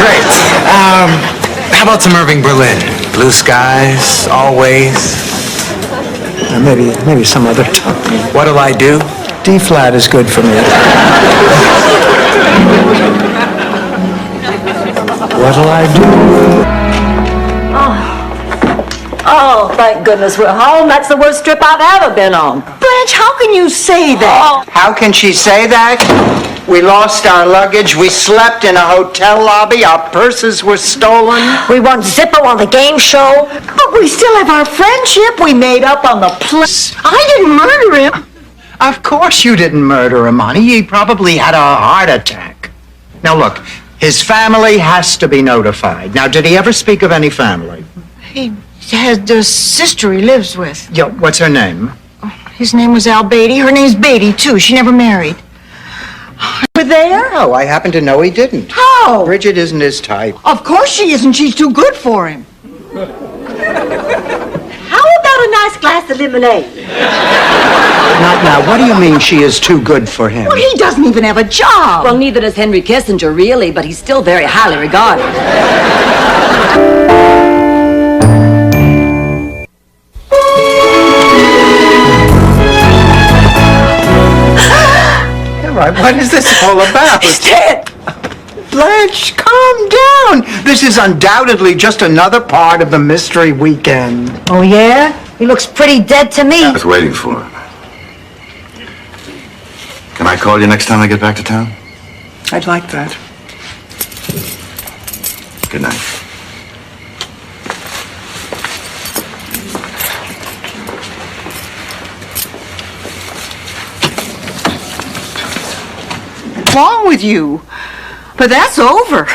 Speaker 11: Great. How about some Irving Berlin? Blue skies, always.
Speaker 19: Maybe some other time.
Speaker 11: What'll I do?
Speaker 19: D flat is good for me. What'll I do?
Speaker 2: Oh, thank goodness we're home. That's the worst trip I've ever been on.
Speaker 3: Blanche, how can you say that?
Speaker 19: How can she say that? We lost our luggage. We slept in a hotel lobby. Our purses were stolen.
Speaker 9: We won Zippo on the game show.
Speaker 3: But we still have our friendship we made up on the plane. I didn't murder him.
Speaker 19: Of course you didn't murder him, honey. He probably had a heart attack. Now look, his family has to be notified. Now, did he ever speak of any family?
Speaker 3: He has a sister he lives with.
Speaker 19: Yeah, what's her name?
Speaker 3: His name was Al Beatty. Her name's Beatty, too. She never married. Were there?
Speaker 19: Oh, I happen to know he didn't.
Speaker 3: How?
Speaker 19: Bridget isn't his type.
Speaker 3: Of course she isn't. She's too good for him.
Speaker 2: How about a nice glass of lemonade?
Speaker 19: Not now. What do you mean she is too good for him?
Speaker 3: Well, he doesn't even have a job.
Speaker 2: Well, neither does Henry Kissinger, really, but he's still very highly regarded.
Speaker 19: All right, what is this all about?
Speaker 2: He's dead.
Speaker 19: Blanche, calm down. This is undoubtedly just another part of the mystery weekend.
Speaker 9: Oh, yeah? He looks pretty dead to me.
Speaker 16: I was waiting for him. Can I call you next time I get back to town?
Speaker 19: I'd like that.
Speaker 16: Good night.
Speaker 3: along with you. But that's over.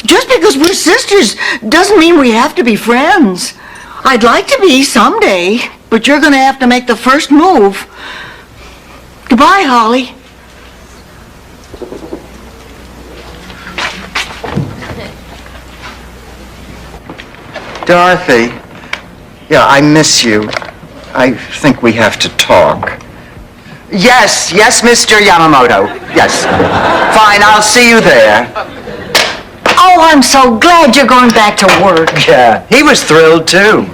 Speaker 3: Just because we're sisters doesn't mean we have to be friends. I'd like to be someday, but you're gonna have to make the first move. Goodbye, Holly.
Speaker 4: Dorothy, yeah, I miss you. I think we have to talk. Yes, Mr. Yamamoto. Yes. Fine, I'll see you there.
Speaker 3: Oh, I'm so glad you're going back to work.
Speaker 4: Yeah, he was thrilled too.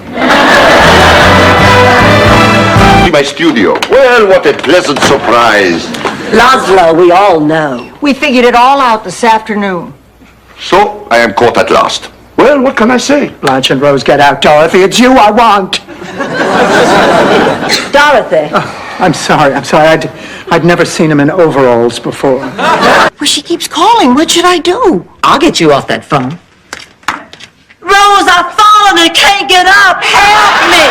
Speaker 17: My studio. Well, what a pleasant surprise.
Speaker 1: Laszlo, we all know.
Speaker 3: We figured it all out this afternoon.
Speaker 17: So, I am caught at last. Well, what can I say?
Speaker 19: Blanche and Rose, get out, Dorothy. It's you I want.
Speaker 1: Dorothy.
Speaker 19: I'm sorry. I'd never seen him in overalls before.
Speaker 3: Well, she keeps calling. What should I do?
Speaker 2: I'll get you off that phone.
Speaker 1: Rose, I've fallen and can't get up. Help me.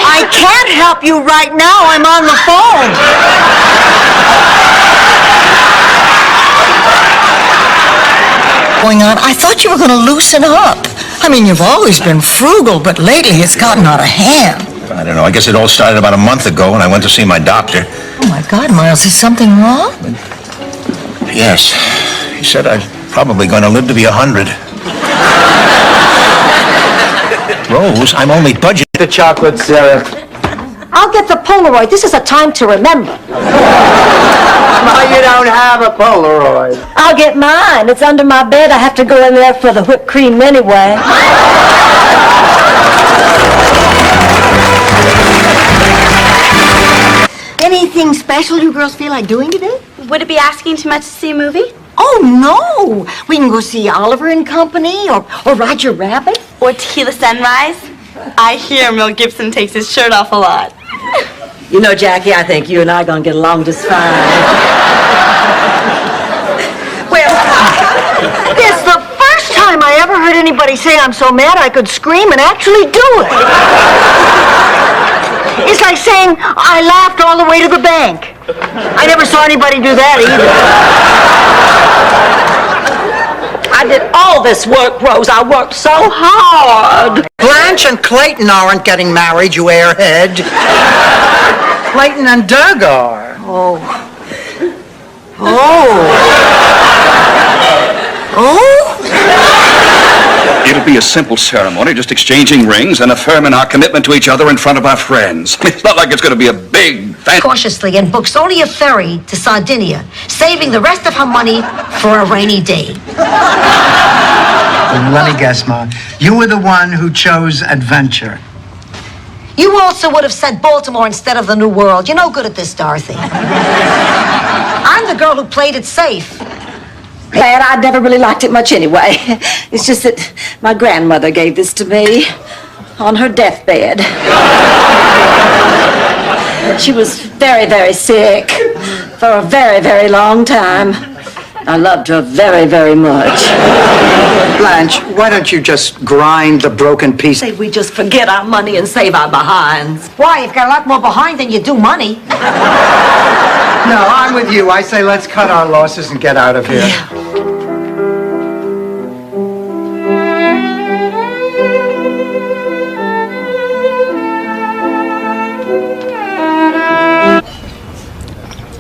Speaker 3: I can't help you right now. I'm on the phone. Going on? I thought you were going to loosen up. I mean, you've always been frugal, but lately it's gotten out of hand.
Speaker 20: I don't know. I guess it all started about a month ago when I went to see my doctor.
Speaker 3: Oh, my God, Miles, is something wrong?
Speaker 20: Yes. He said I'm probably going to live to be 100. Rose, I'm only budgeting.
Speaker 19: The chocolate syrup.
Speaker 9: I'll get the Polaroid. This is a time to remember.
Speaker 19: No, you don't have a Polaroid.
Speaker 1: I'll get mine. It's under my bed. I have to go in there for the whipped cream anyway.
Speaker 3: Anything special you girls feel like doing today?
Speaker 12: Would it be asking too much to see a movie?
Speaker 3: Oh, no. We can go see Oliver and Company or Roger Rabbit.
Speaker 12: Or Tequila Sunrise? I hear Mel Gibson takes his shirt off a lot.
Speaker 2: You know, Jackie, I think you and I are going to get along just fine.
Speaker 3: Well, it's the first time I ever heard anybody say I'm so mad I could scream and actually do it. It's like saying I laughed all the way to the bank. I never saw anybody do that either.
Speaker 2: I did all this work, Rose. I worked so hard.
Speaker 19: Blanche and Clayton aren't getting married, you airhead. Clayton and Durgar.
Speaker 3: Oh.
Speaker 5: It'll be a simple ceremony, just exchanging rings and affirming our commitment to each other in front of our friends. It's not like it's going to be a big, fancy...
Speaker 9: Cautiously and books only a ferry to Sardinia, saving the rest of her money for a rainy day.
Speaker 19: Let me guess, Ma. You were the one who chose adventure.
Speaker 9: You also would have said Baltimore instead of the New World. You're no good at this, Dorothy. I'm the girl who played it safe.
Speaker 1: Glad I never really liked it much anyway. It's just that my grandmother gave this to me on her deathbed. She was very, very sick for a very, very long time. I loved her very, very much.
Speaker 19: Blanche, why don't you just grind the broken piece?
Speaker 2: Say we just forget our money and save our behinds.
Speaker 9: Why, you've got a lot more behind than you do money.
Speaker 19: No, I'm with you. I say let's cut our losses and get out of here.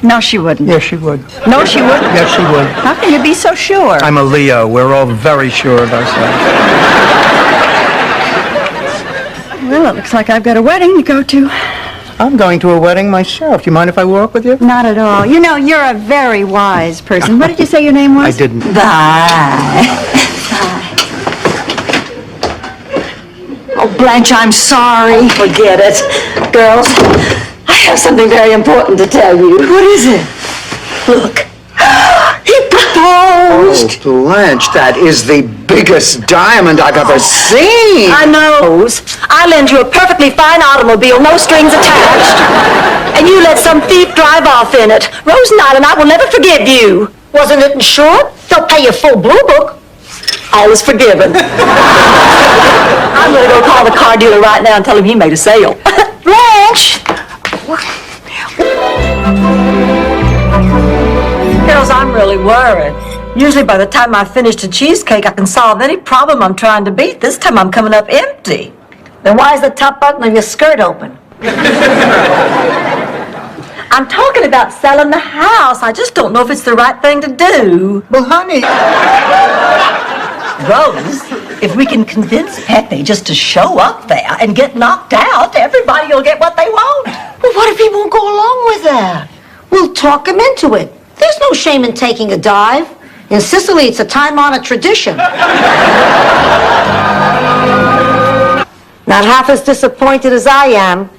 Speaker 22: No, she wouldn't.
Speaker 19: Yes, she would.
Speaker 22: No, she wouldn't.
Speaker 19: Yes, she would.
Speaker 22: How can you be so sure?
Speaker 19: I'm a Leo. We're all very sure of ourselves.
Speaker 22: Well, it looks like I've got a wedding to go to.
Speaker 19: I'm going to a wedding myself. Do you mind if I walk with you?
Speaker 22: Not at all. You know, you're a very wise person. What did you say your name was?
Speaker 19: I didn't.
Speaker 1: Bye. Oh, Blanche, I'm sorry. Forget it. Girls, I have something very important to tell you. What is it? Look. He proposed.
Speaker 19: Oh, Blanche, that is the biggest diamond I've ever seen.
Speaker 1: I know. I lend you a perfectly fine automobile, no strings attached. And you let some thief drive off in it. Rose Knight and I will never forgive you.
Speaker 9: Wasn't it insured? They'll pay you full blue book.
Speaker 1: All is forgiven. I'm going to go call the car dealer right now and tell him he made a sale.
Speaker 3: Blanche!
Speaker 2: I'm really worried. Usually by the time I finish a cheesecake, I can solve any problem I'm trying to beat. This time I'm coming up empty.
Speaker 9: Then why is the top button of your skirt open?
Speaker 2: I'm talking about selling the house. I just don't know if it's the right thing to do.
Speaker 19: Well, honey.
Speaker 2: Rose, if we can convince Pepe just to show up there and get knocked out, everybody will get what they want.
Speaker 9: Well, what if he won't go along with that? We'll talk him into it. There's no shame in taking a dive. In Sicily, it's a time-honored tradition. Not half as disappointed as I am.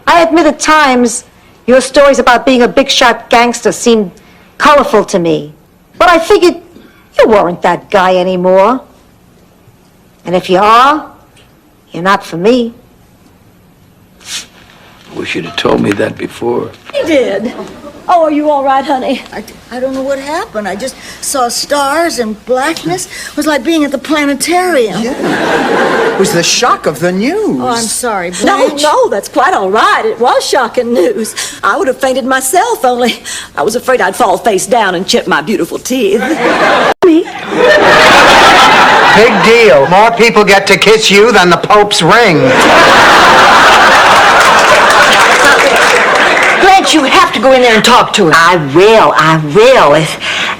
Speaker 9: I admit at times your stories about being a big-shot gangster seemed colorful to me. But I figured you weren't that guy anymore. And if you are, you're not for me.
Speaker 15: Wish you'd have told me that before.
Speaker 2: He did. Oh, are you all right, honey?
Speaker 3: I don't know what happened. I just saw stars and blackness. It was like being at the planetarium.
Speaker 19: It was the shock of the news.
Speaker 3: Oh, I'm sorry,
Speaker 2: No,
Speaker 3: Blanche.
Speaker 2: no, that's quite all right. It was shocking news. I would have fainted myself, only I was afraid I'd fall face down and chip my beautiful teeth.
Speaker 19: Big deal. More people get to kiss you than the Pope's ring.
Speaker 2: Blanche, you have to go in there and talk to her. I will.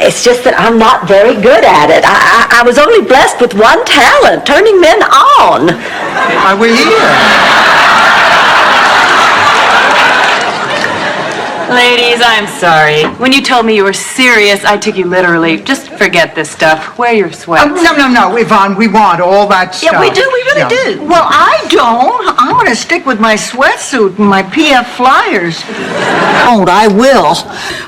Speaker 2: It's just that I'm not very good at it. I was only blessed with one talent, turning men on.
Speaker 19: Why, we're here.
Speaker 10: Ladies, I'm sorry. When you told me you were serious, I took you literally. Just forget this stuff. Wear your sweats.
Speaker 19: No, Yvonne, we want all that stuff.
Speaker 2: Yeah, we do. We really do.
Speaker 3: Well, I don't. I'm going to stick with my sweatsuit and my PF flyers. I will.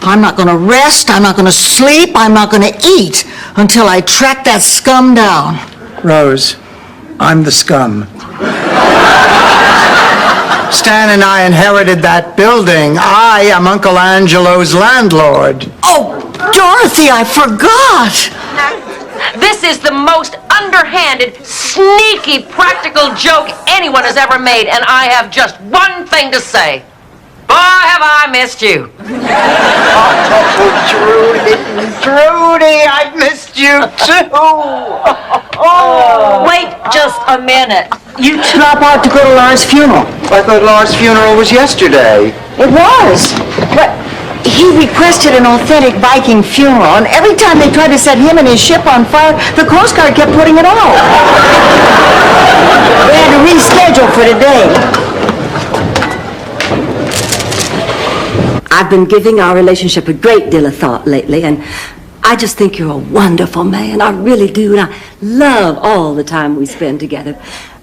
Speaker 3: I'm not going to rest. I'm not going to sleep. I'm not going to eat until I track that scum down.
Speaker 19: Rose, I'm the scum. Stan and I inherited that building. I am Uncle Angelo's landlord.
Speaker 3: Oh, Dorothy, I forgot.
Speaker 1: This is the most underhanded, sneaky, practical joke anyone has ever made, and I have just one thing to say. Boy, have I missed you.
Speaker 19: Trudy, I've missed you too.
Speaker 1: Wait just a minute.
Speaker 3: You drop out to go to Laura's funeral.
Speaker 19: I thought Laura's funeral was yesterday.
Speaker 3: It was. But he requested an authentic Viking funeral, and every time they tried to set him and his ship on fire, the Coast Guard kept putting it off. They had to reschedule for today.
Speaker 2: I've been giving our relationship a great deal of thought lately, and I just think you're a wonderful man. I really do, and I love all the time we spend together.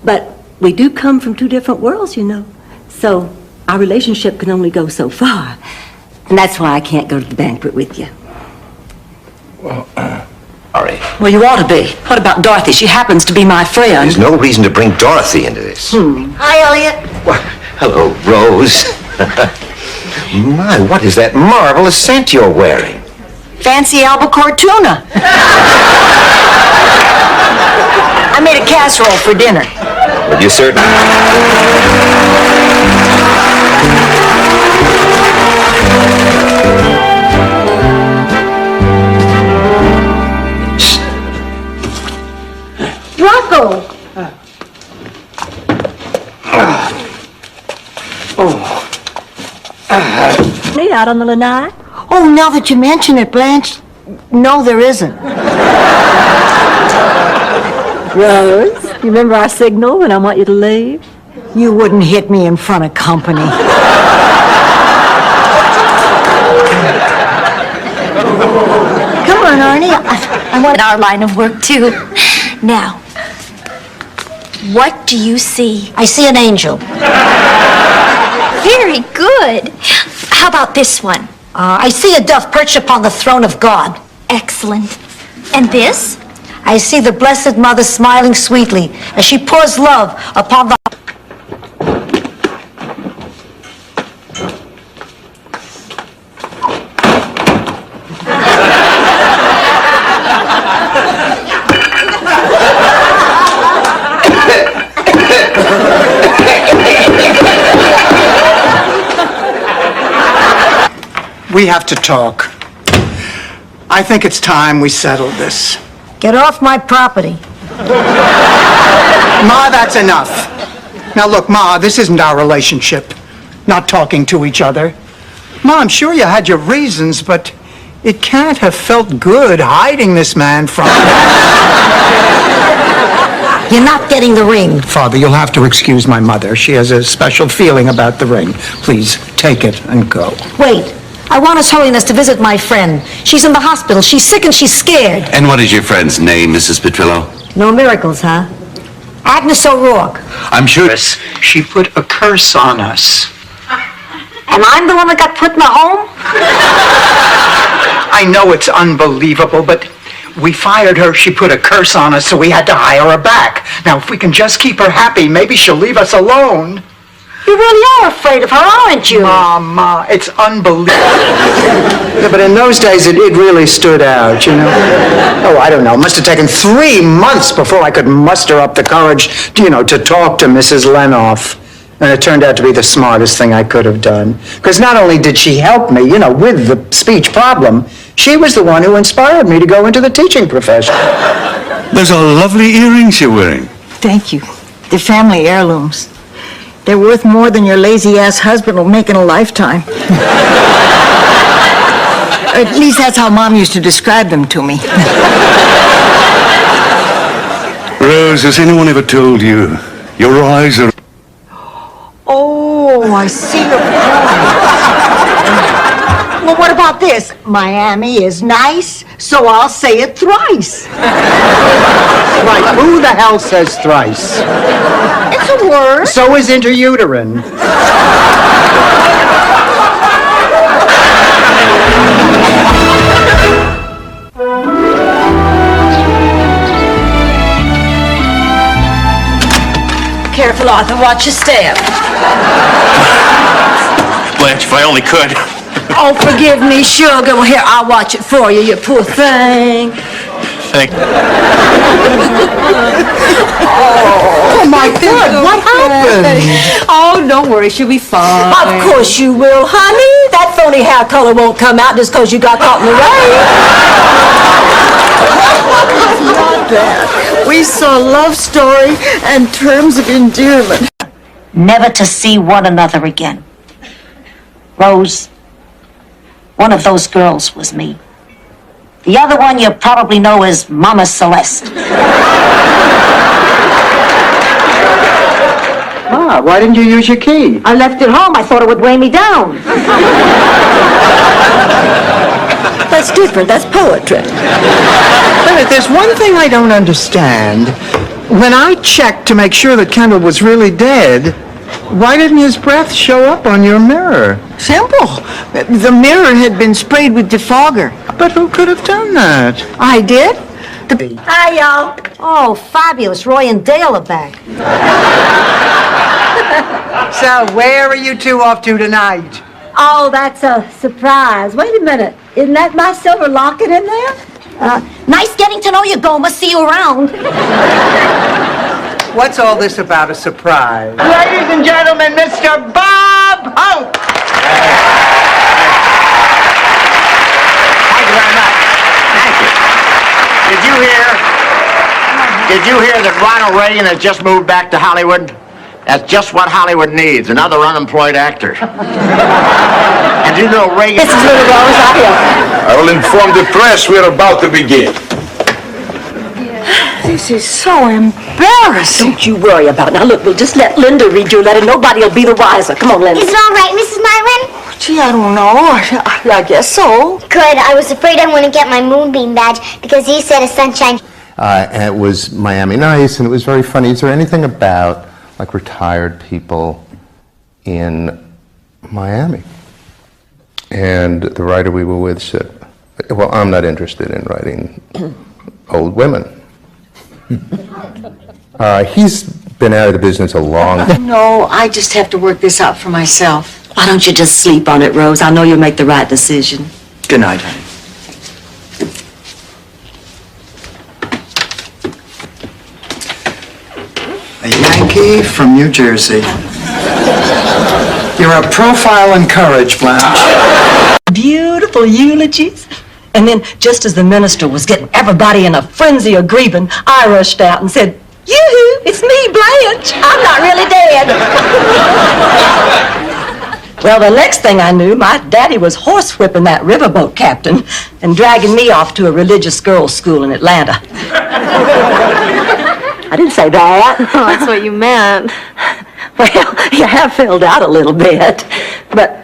Speaker 2: But we do come from two different worlds, you know. So our relationship can only go so far. And that's why I can't go to the banquet with you.
Speaker 20: Well, all right.
Speaker 2: Well, you ought to be. What about Dorothy? She happens to be my friend.
Speaker 20: There's no reason to bring Dorothy into this.
Speaker 3: Hi, Elliot.
Speaker 20: Well, hello, Rose. My, what is that marvelous scent you're wearing?
Speaker 3: Fancy albacore tuna. I made a casserole for dinner.
Speaker 20: Would you certainly?
Speaker 3: Rocco.
Speaker 2: Me out on the lanai?
Speaker 3: Oh, now that you mention it, Blanche, no, there isn't.
Speaker 2: Rose, you remember our signal when I want you to leave?
Speaker 3: You wouldn't hit me in front of company. Come on, Arnie. I want
Speaker 14: our line of work, too. Now, what do you see?
Speaker 9: I see an angel.
Speaker 14: Very good. How about this one?
Speaker 9: I see a dove perched upon the throne of God.
Speaker 14: Excellent. And this?
Speaker 9: I see the Blessed Mother smiling sweetly as she pours love upon the...
Speaker 19: We have to talk. I think it's time we settled this.
Speaker 9: Get off my property.
Speaker 19: Ma, that's enough. Now look, Ma, this isn't our relationship. Not talking to each other. Ma, I'm sure you had your reasons, but it can't have felt good hiding this man from me.
Speaker 9: You're not getting the ring.
Speaker 19: Father, you'll have to excuse my mother. She has a special feeling about the ring. Please, take it and go.
Speaker 9: Wait. I want His Holiness to visit my friend. She's in the hospital. She's sick and she's scared.
Speaker 7: And what is your friend's name, Mrs. Petrillo?
Speaker 9: No miracles, huh? Agnes O'Rourke.
Speaker 7: I'm sure...
Speaker 19: She put a curse on us.
Speaker 9: And I'm the one that got put in the home?
Speaker 19: I know it's unbelievable, but we fired her. She put a curse on us, so we had to hire her back. Now, if we can just keep her happy, maybe she'll leave us alone.
Speaker 9: You really are afraid of her, aren't you?
Speaker 19: Ma, it's unbelievable. Yeah, but in those days, it really stood out, you know? Oh, I don't know. It must have taken 3 months before I could muster up the courage, to talk to Mrs. Lenoff. And it turned out to be the smartest thing I could have done. Because not only did she help me, with the speech problem, she was the one who inspired me to go into the teaching profession.
Speaker 7: Those are lovely earrings you're wearing.
Speaker 3: Thank you. They're family heirlooms. They're worth more than your lazy-ass husband will make in a lifetime. At least that's how Mom used to describe them to me.
Speaker 7: Rose, has anyone ever told you your eyes are...
Speaker 3: Oh, I see the point. Well, what about this? Miami is nice, so I'll say it thrice.
Speaker 19: Right, who the hell says thrice?
Speaker 3: It's a word.
Speaker 19: So is interuterine.
Speaker 2: Careful, Arthur. Watch your step.
Speaker 8: Blanche, if I only could.
Speaker 2: Oh, forgive me, sugar. Well, here, I'll watch it for you, you poor thing.
Speaker 8: Thank you.
Speaker 3: Oh, my God, what happened?
Speaker 10: Oh, don't worry, she'll be fine.
Speaker 2: Of course you will, honey. That phony hair color won't come out just because you got caught in the rain.
Speaker 3: We saw love story and terms of endearment.
Speaker 9: Never to see one another again. Rose, one of those girls was me. The other one you probably know as Mama Celeste.
Speaker 19: Ma, why didn't you use your key?
Speaker 9: I left it home. I thought it would weigh me down.
Speaker 2: That's different. That's poetry.
Speaker 19: But there's one thing I don't understand. When I checked to make sure that Kendall was really dead, why didn't his breath show up on your mirror?
Speaker 3: Simple. The mirror had been sprayed with defogger.
Speaker 19: But who could have done that?
Speaker 3: I did.
Speaker 9: Hi, y'all. Oh, fabulous. Roy and Dale are back.
Speaker 19: So, where are you two off to tonight?
Speaker 9: Oh, that's a surprise. Wait a minute. Isn't that my silver locket in there? Nice getting to know you, Goma. See you around.
Speaker 19: What's all this about a surprise?
Speaker 21: Ladies and gentlemen, Mr. Bob Hope!
Speaker 18: Thank you very much. Thank you. Did you hear that Ronald Reagan has just moved back to Hollywood? That's just what Hollywood needs, another unemployed actor. And you know Reagan...
Speaker 1: This is Little Rose.
Speaker 17: I will inform the press we're about to begin.
Speaker 3: This is so embarrassing.
Speaker 2: Don't you worry about it. Now, look, we'll just let Linda read your letter. Nobody will be the wiser. Come on, Linda.
Speaker 14: Is it all right, Mrs. Myron?
Speaker 3: Gee, I don't know. I guess so.
Speaker 14: Good. I was afraid I wouldn't get my moonbeam badge because he said a sunshine.
Speaker 23: And it was Miami Nice, and it was very funny. Is there anything about, like, retired people in Miami? And the writer we were with said, well, I'm not interested in writing old women. He's been out of the business a long time.
Speaker 2: No, I just have to work this out for myself. Why don't you just sleep on it, Rose? I know you'll make the right decision.
Speaker 19: Good night, honey. A Yankee from New Jersey. You're a profile in courage, Blanche.
Speaker 2: Beautiful eulogies. And then, just as the minister was getting everybody in a frenzy of grieving, I rushed out and said, "Yoo-hoo, it's me, Blanche. I'm not really dead." Well, the next thing I knew, my daddy was horsewhipping that riverboat captain and dragging me off to a religious girls' school in Atlanta. I didn't say that.
Speaker 1: Oh, that's what you meant. Well, you have filled out a little bit, but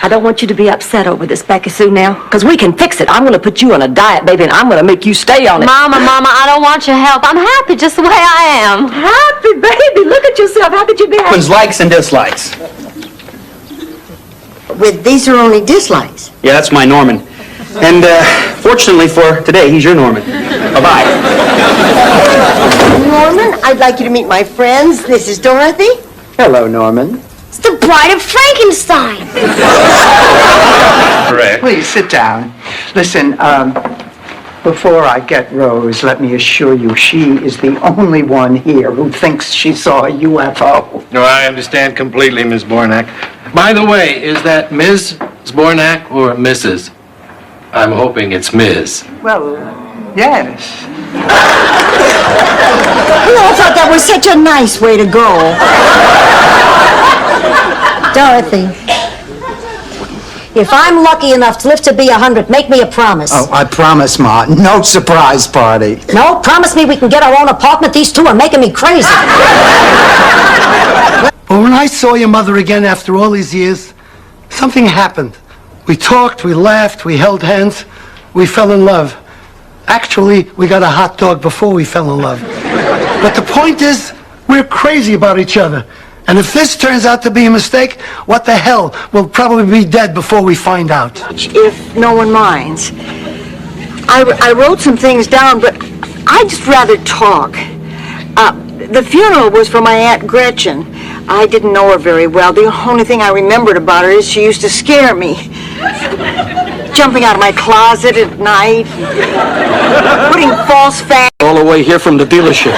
Speaker 1: I don't want you to be upset over this, Becky Sue, now, because we can fix it. I'm going to put you on a diet, baby, and I'm going to make you stay on it.
Speaker 14: Mama, I don't want your help. I'm happy just the way I am.
Speaker 1: Happy, baby. Look at yourself. How could you be happy?
Speaker 6: One's likes and dislikes.
Speaker 3: With these are only dislikes.
Speaker 6: Yeah, that's my Norman. And fortunately for today, he's your Norman. Bye-bye.
Speaker 3: Norman, I'd like you to meet my friends. This is Dorothy.
Speaker 19: Hello, Norman.
Speaker 14: It's the Bride of Frankenstein.
Speaker 6: Correct.
Speaker 19: Please sit down. Listen, before I get Rose, let me assure you she is the only one here who thinks she saw a UFO.
Speaker 11: No, I understand completely, Miss Bornak. By the way, is that Ms. Bornak or Mrs.? I'm hoping it's Ms.
Speaker 19: Well, yes.
Speaker 3: I thought that was such a nice way to go.
Speaker 9: Dorothy, if I'm lucky enough to live to be 100, make me a promise.
Speaker 19: Oh, I promise, Ma. No surprise party.
Speaker 9: No, promise me we can get our own apartment. These two are making me crazy.
Speaker 13: But when I saw your mother again after all these years, something happened. We talked, we laughed, we held hands, we fell in love. Actually, we got a hot dog before we fell in love. But the point is, we're crazy about each other. And if this turns out to be a mistake, what the hell? We'll probably be dead before we find out.
Speaker 3: If no one minds. I wrote some things down, but I'd just rather talk. The funeral was for my Aunt Gretchen. I didn't know her very well. The only thing I remembered about her is she used to scare me. Jumping out of my closet at night, putting false facts.
Speaker 15: All the way here from the dealership.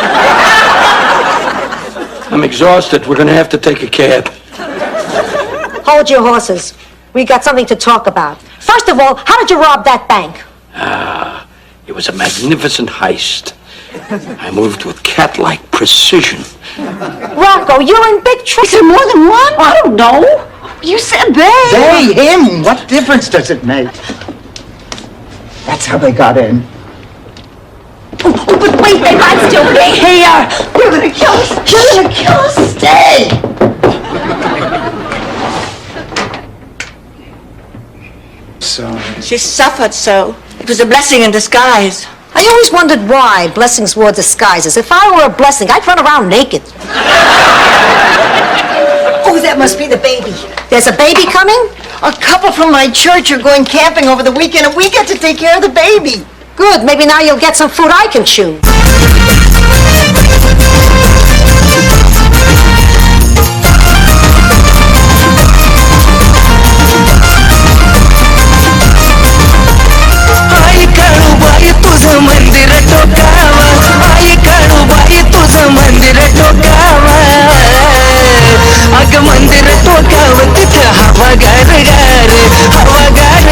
Speaker 15: I'm exhausted. We're going to have to take a cab.
Speaker 9: Hold your horses. We got something to talk about. First of all, how did you rob that bank?
Speaker 15: It was a magnificent heist. I moved with cat-like precision.
Speaker 9: Rocco, you're in big trouble.
Speaker 3: Is there more than one?
Speaker 19: I don't know.
Speaker 3: You said they.
Speaker 19: They, him. What difference does it make? That's how they got in.
Speaker 3: Oh, but wait, they might still be here. You're gonna kill us. You're gonna kill us. Stay.
Speaker 19: Sorry.
Speaker 3: She suffered so. It was a blessing in disguise.
Speaker 9: I always wondered why blessings wore disguises. If I were a blessing, I'd run around naked.
Speaker 3: Oh, that must be the baby.
Speaker 9: There's a baby coming?
Speaker 3: A couple from my church are going camping over the weekend, and we get to take care of the baby.
Speaker 9: Good. Maybe now you'll get some food I can chew.
Speaker 24: आई काळूबाई तुझं मंदिर टोकावा आई काळूबाई तुझं मंदिर टोकावा अग मंदिर टोकावं तिथं हवा गार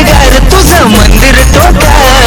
Speaker 24: गार तुझं मंदिर टोकावं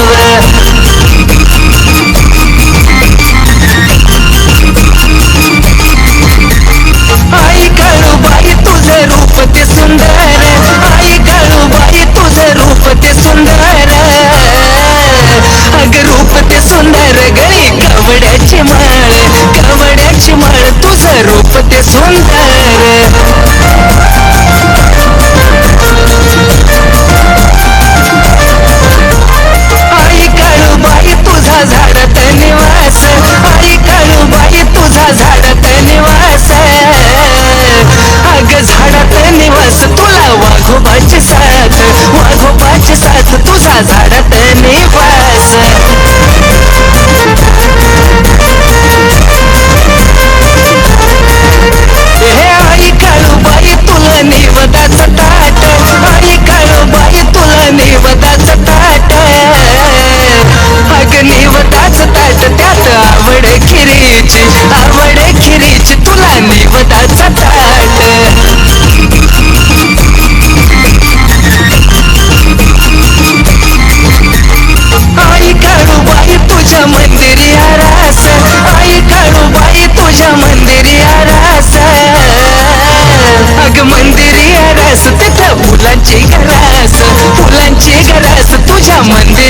Speaker 24: तुझ्या मंदिर